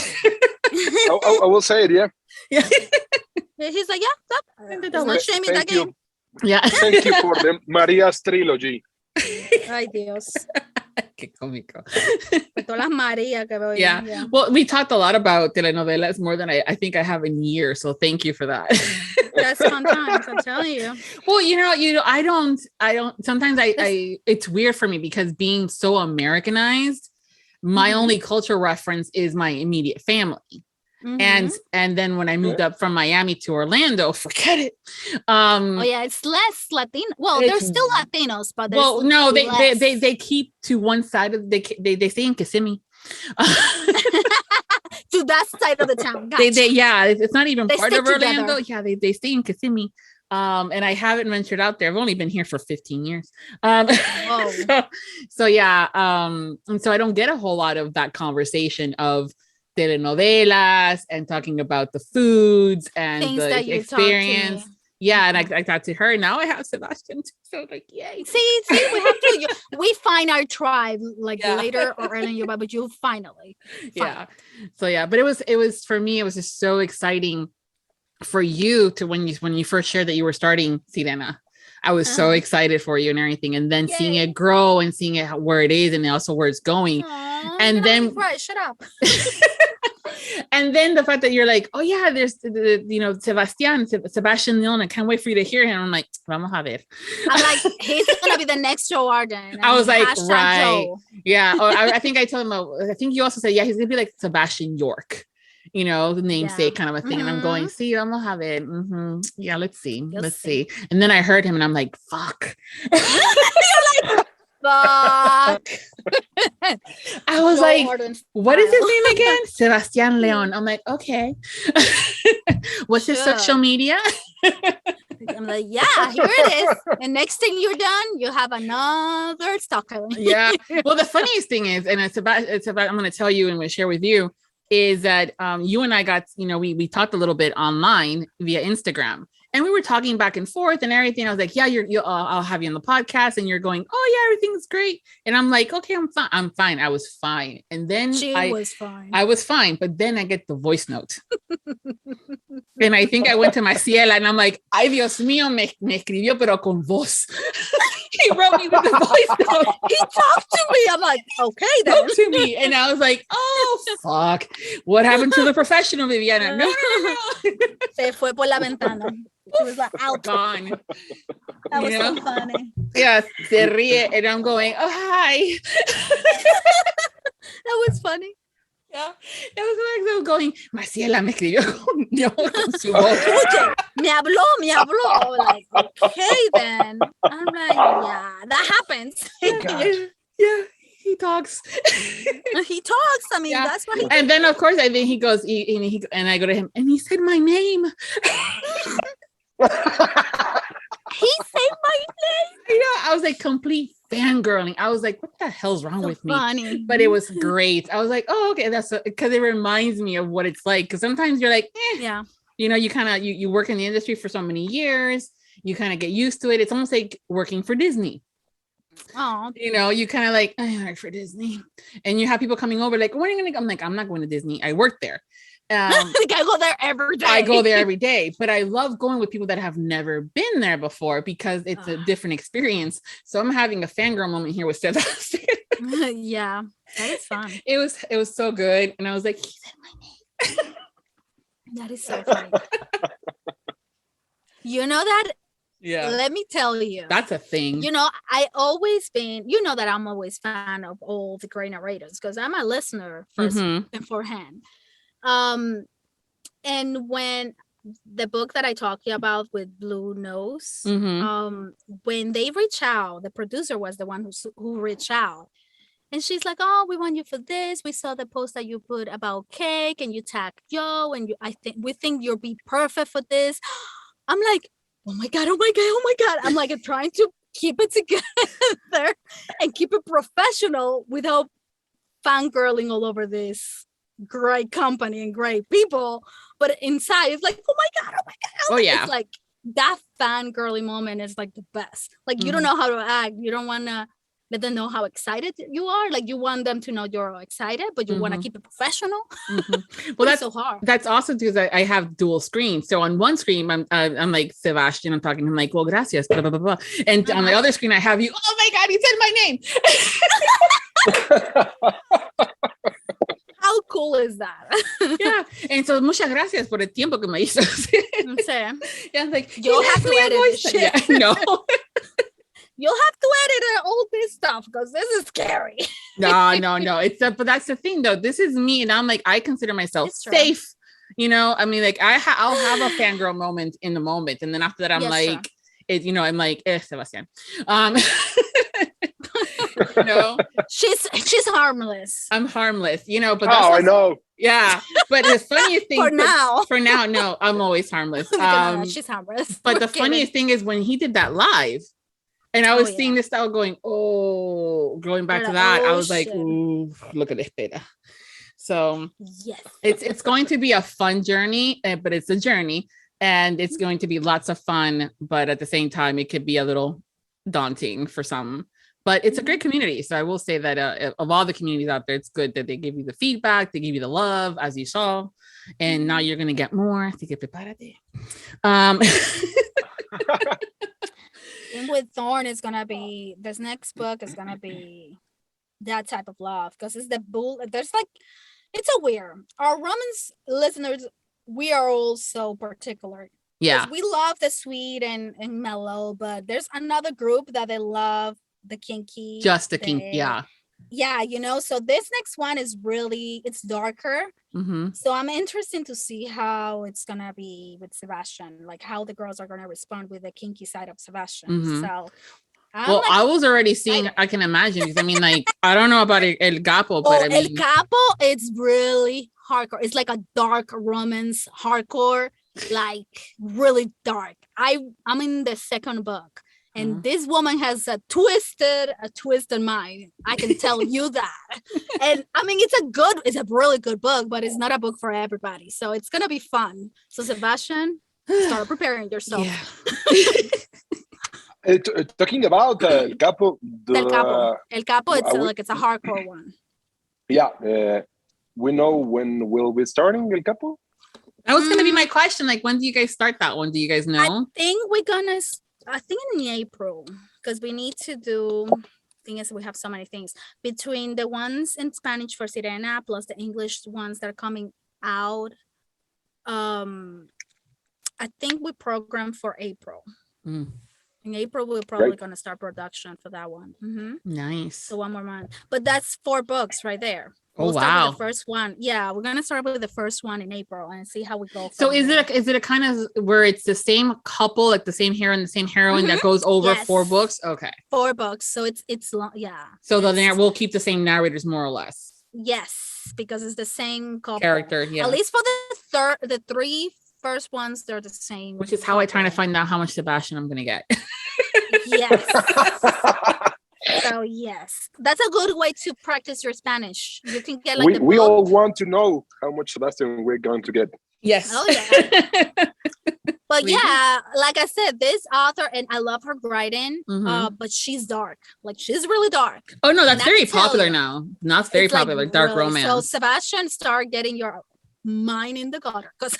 I will say it. Yeah. Yeah. He's like, yeah, it's not shaming that Thank you. game. Yeah. Thank you for the Maria's trilogy. Ay, Dios. Qué cómico. Pues todas las María que veo. Yeah. Well, we talked a lot about telenovelas more than I think I have in years. So thank you for that. That's fun times, I'm telling you. Well, I don't, sometimes I it's weird for me because being so Americanized, my only cultural reference is my immediate family. Mhm. And then when I moved up from Miami to Orlando, forget it. Oh yeah, it's less Latino. Well, It's- there's still Latinos, but there's Well, no, less. they keep to one side of they stay in Kissimmee. To that side of the town. Gotcha. It's not even They part stick of Orlando. together. Yeah, they stay in Kissimmee. And I haven't ventured out there. I've only been here for 15 years. So yeah. And so I don't get a whole lot of that conversation of telenovelas and talking about the foods and Things the that you experience. talk to me. Yeah, and I talked to her. Now I have Sebastian too. So like, yay. See, we have to. We find our tribe like Yeah. later or earlier, but you finally. Yeah. So yeah, but it was for me, it was just so exciting for you to when you first shared that you were starting Sirena. I was so excited for you and everything, and then seeing it grow and seeing it where it is and also where it's going. Aww, And then- right, shut up. And then the fact that you're like, oh yeah, there's Sebastian Leon. I can't wait for you to hear him. I'm like, vamos a ver. I'm like, he's gonna be the next Joe Arden. I was like, Hashtag right. Joe. Yeah. Or I think I told him, I think you also said, yeah, he's gonna be like Sebastian York, the namesake kind of a thing. And I'm going, see, vamos a ver. Yeah, let's see. Let's see. And then I heard him and I'm like, fuck. Fuck. I was Joe like, Arden what is his style. name again? Sebastian Leon. I'm like, okay. What's his Sure. social media? I'm like, yeah, here it is. And next thing you're done, you have another stalker. Yeah. Well, the funniest thing is, and it's about, I'm going to tell you and we'll share with you, is that you and I got, we talked a little bit online via Instagram. And we were talking back and forth and everything. I was like, yeah, I'll have you on the podcast. And you're going, oh yeah, everything's great. And I'm like, okay, I'm fine. I'm fine. I was fine. And then She was fine. I was fine. But then I get the voice note. And I think I went to my Ciela and I'm like, ay, Dios mío, me escribió, pero con voz. He wrote me with the voice note. He talked to me. I'm like, okay then. Spoke to me. And I was like, oh, fuck. What happened to the professional, Viviana? No. Se fue por la ventana. She was like, out. Gone. That was You so know? funny. Yeah, se ríe. And I'm going, oh, hi. That was funny. Yeah. It was like they were going, Marciela me escribió con su voz. Oye, me habló. Like, okay then. I'm like, yeah, that happens. Yeah, he talks. He talks. I mean, Yeah. that's what he And then, of course, I think he goes, and I go to him, and he said my name. He said my name. I was like complete fangirling. I was like, what the hell's wrong So with me? funny. But it was great. I was like, oh, okay, that's because it reminds me of what it's like. Because sometimes you're like, Yeah. you kind of you work in the industry for so many years, you kind of get used to it. It's almost like working for Disney. Oh, You kind of like, I work for Disney, and you have people coming over like, when are you gonna go? I'm like, I'm not going to Disney. I work there. like I go there every day. I go there every day, but I love going with people that have never been there before because it's a different experience. So I'm having a fangirl moment here with Sebastian. Yeah, that is fun. It was so good, and I was like, he said my name. That is so funny. You know that Yeah. Let me tell you. That's a thing. You know, that I'm always fan of all the great narrators because I'm a listener first beforehand. And when the book that I talked about with Blue Nose, when they reach out, the producer was the one who reached out. And she's like, oh, we want you for this. We saw the post that you put about cake and you tagged Joe and we think you'll be perfect for this. I'm like, oh my God. I'm like trying to keep it together and keep it professional without fangirling all over this great company and great people. But inside it's like, oh my God. Oh yeah. It's like that fangirly moment is like the best. Like you don't know how to act. You don't want to let them know how excited you are. Like you want them to know you're excited, but you want to keep it professional. Well, that's so hard. That's awesome because I have dual screens. So on one screen, I'm like Sebastian. I'm talking to him like, well, gracias, blah, blah, blah, blah. And on the other screen, I have you. Oh my God, he said my name. How cool is that? Yeah. And so muchas gracias por el tiempo que me hizo. Yeah, I'm like, you'll have to edit this shit. Yeah, no. You'll have to edit all this stuff because this is scary. No. It's but that's the thing though. This is me, and I'm like, I consider myself safe. You know, I mean, like I'll have a fangirl moment in the moment, and then after that, I'm like, I'm like, Sebastian. No, she's harmless. I'm harmless, but I know. Yeah, but the funniest thing for now, no, I'm always harmless. She's harmless. But the funniest thing is when he did that live. And I was seeing this style going back to that. I was like, ooh, look at this beta. So yes, it's going to be a fun journey, but it's a journey and it's going to be lots of fun. But at the same time, it could be a little daunting for some, but it's a great community. So I will say that of all the communities out there, it's good that they give you the feedback, they give you the love, as you saw. And now you're going to get more. Así que prepárate. And with Thorn, it's gonna be this next book is gonna be that type of love because it's it's a weird. Our romance listeners, we are all so particular. Yeah, we love the sweet and mellow, but there's another group that they love the kinky, just the kinky. Yeah, so this next one is it's darker. So I'm interested to see how it's gonna be with Sebastian, like how the girls are gonna respond with the kinky side of Sebastian. So I was already seeing, I can imagine, because I mean, like, I don't know about El Capo, but El Capo, it's really hardcore. It's like a dark romance, hardcore, like really dark. I'm in the second book. And this woman has a twisted mind. I can tell you that. And I mean, it's a really good book, but it's not a book for everybody. So it's going to be fun. So Sebastian, start preparing yourself. Yeah. Talking about El Capo. El Capo, it's a hardcore one. Yeah. We know when we'll be starting El Capo? That was going to be my question. Like, when do you guys start that one? Do you guys know? I think in April, because we need to do, thing is we have so many things between the ones in Spanish for Sirena plus the English ones that are coming out. I think we programmed for April. In April, we're probably going to start production for that one. Nice. So one more month, but that's 4 books right there. We'll start with the first one. Yeah, we're gonna start with the first one in April and see how we go. So is it a kind of where it's the same couple, like the same hero and the same heroine that goes over 4 books? Okay, 4 books. So it's long. Yeah. So we'll keep the same narrators more or less. Yes, because it's the same couple. Character. Yeah. At least for the 3 first ones, they're the same. Which is how I try to find out how much Sebastian I'm gonna get. Yes. So yes, that's a good way to practice your Spanish. You can get like we all want to know how much Sebastian we're going to get. Yes. Oh yeah. But yeah, like I said, this author, and I love her writing, but she's dark. Like she's really dark. Oh no, that's very popular now. That's very popular. Like, dark really, romance. So Sebastian, start getting your mind in the gutter, because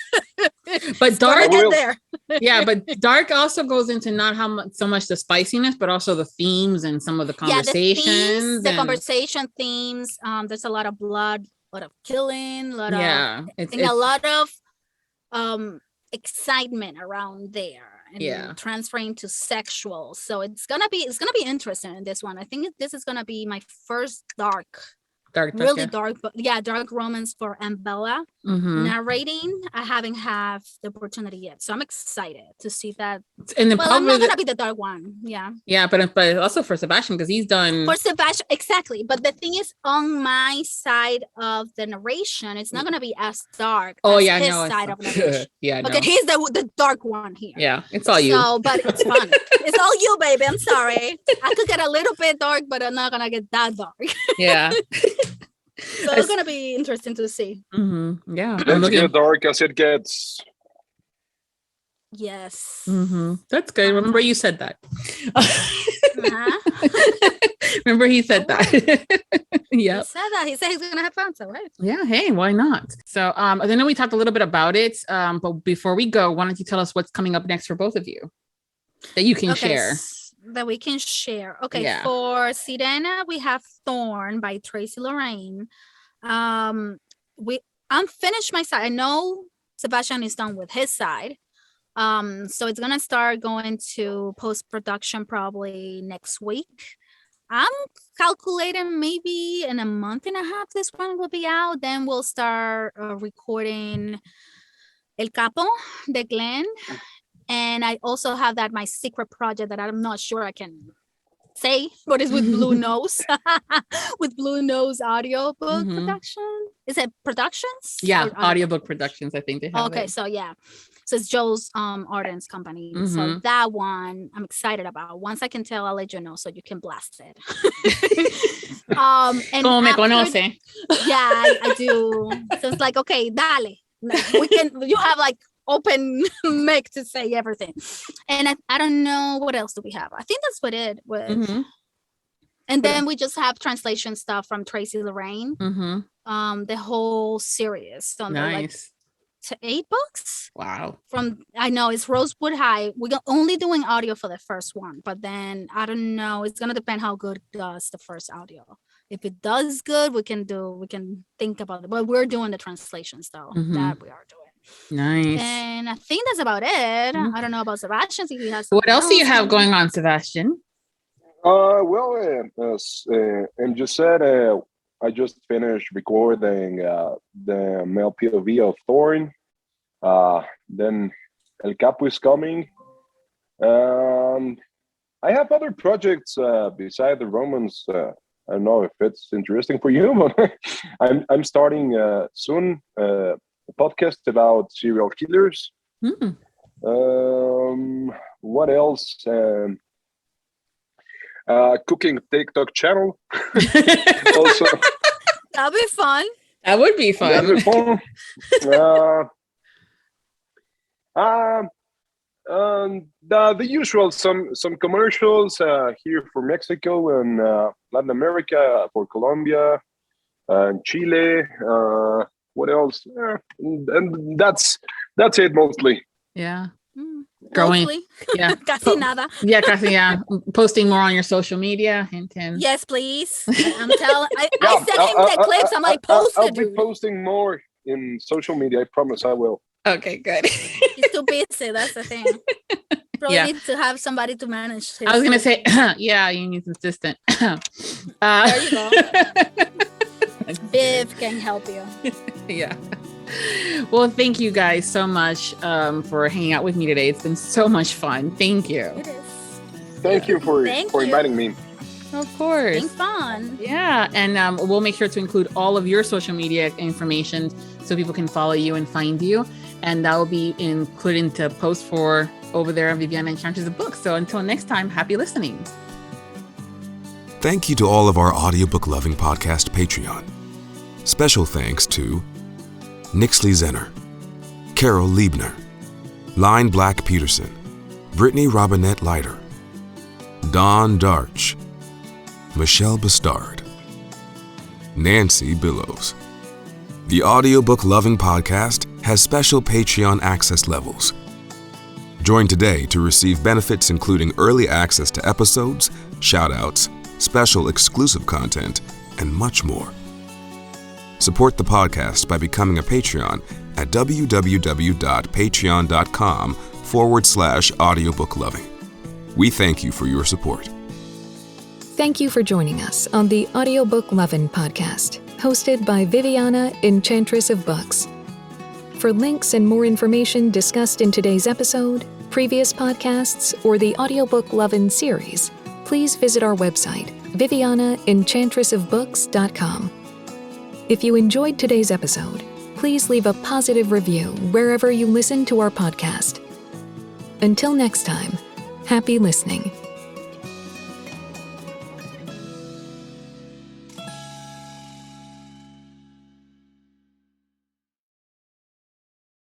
but dark there. Yeah, but dark also goes into not so much the spiciness, but also the themes and some of the conversations. The conversation themes. There's a lot of blood, a lot of killing, a lot of excitement around there. and transferring to sexual. So it's gonna be interesting in this one. I think this is gonna be my first dark romance for M.Bella narrating. I haven't had the opportunity yet, so I'm excited to see that. And I'm not gonna be the dark one, but also for Sebastian, because he's done for Sebastian, exactly. But the thing is, on my side of the narration, it's not gonna be as dark. His side of narration. Okay, he's the dark one here. Yeah, it's all you. So, but it's fun. It's all you, baby. I'm sorry. I could get a little bit dark, but I'm not gonna get that dark. Yeah. So it's gonna be interesting to see. Yeah, Let's get dark as it gets. Yes. That's good. Remember you said that. Remember he said that. Yeah. He said that. He said he's gonna have fun. So right. Yeah. Hey, why not? So I know we talked a little bit about it. But before we go, why don't you tell us what's coming up next for both of you that you can share? That we can share. Okay, for Sirena, we have Thorn by Tracy Lorraine. I'm finished my side. I know Sebastian is done with his side. So it's gonna start going to post-production probably next week. I'm calculating maybe in a month and a half this one will be out. Then we'll start recording El Capo de Glenn. And I also have my secret project that I'm not sure I can say, but it's with Blue Nose, with Blue Nose Audiobook Production. Is it Productions? Yeah, Audiobook Productions. I think they have. Okay, so it's Joe's Arden's company. So that one I'm excited about. Once I can tell, I'll let you know so you can blast it. And Como me conoce. Yeah, I do. So it's like, okay, dale. You have open mic to say everything. And I don't know what else do we have. I think that's what it was. And then we just have translation stuff from Tracy Lorraine. The whole series. So nice. To 8 books. Wow. I know it's Rosewood High. We're only doing audio for the first one, but then I don't know. It's gonna depend how good does the first audio. If it does good, we can think about it. But we're doing the translations though. That we are doing. Nice. And I think that's about it. I don't know about Sebastian. If he has what else do you have going on, Sebastian? As MJ said, I just finished recording the male POV of Thorn. Then El Capo is coming. I have other projects beside the romance. I don't know if it's interesting for you, but I'm starting soon a podcast about serial killers. What else? Cooking TikTok channel. Also, that'll be fun. That would be fun. That'd be fun. The usual, some commercials here for Mexico and Latin America, for Colombia, and Chile. What else? And that's it mostly. Yeah. Growing. Mostly. Yeah. Casi nada. Yeah, casi, yeah. Posting more on your social media. Hint. Yes, please. I'm telling. I sent him the clips. I'm like, post it. I'll be posting more in social media. I promise I will. Okay, good. He's too busy. That's the thing. Probably need to have somebody to manage. I was gonna say, yeah, you need an assistant. There you go. Viv can help you. Yeah. Well, thank you guys so much for hanging out with me today. It's been so much fun. Thank you. It is. Thank you for inviting me. Of course. It's fun. Yeah. And we'll make sure to include all of your social media information so people can follow you and find you. And that will be included into post for over there on Viviana Enchantress of Books. So until next time, happy listening. Thank you to all of our Audiobook Lovin Podcast Patreon. Special thanks to Nixley Zenner, Carol Liebner, Line Black Peterson, Brittany Robinette Leiter, Don Darch, Michelle Bastard, Nancy Billows. The Audiobook Lovin Podcast has special Patreon access levels. Join today to receive benefits including early access to episodes, shout-outs, special exclusive content, and much more. Support the podcast by becoming a Patreon at www.patreon.com patreon.com/audiobook loving. We thank you for your support. Thank you for joining us on the Audiobook Lovin Podcast, hosted by Viviana, Enchantress of Books. For links and more information discussed in today's episode, previous podcasts, or the Audiobook Lovin Series, please visit our website, vivianaenchantressofbooks.com. If you enjoyed today's episode, please leave a positive review wherever you listen to our podcast. Until next time, happy listening.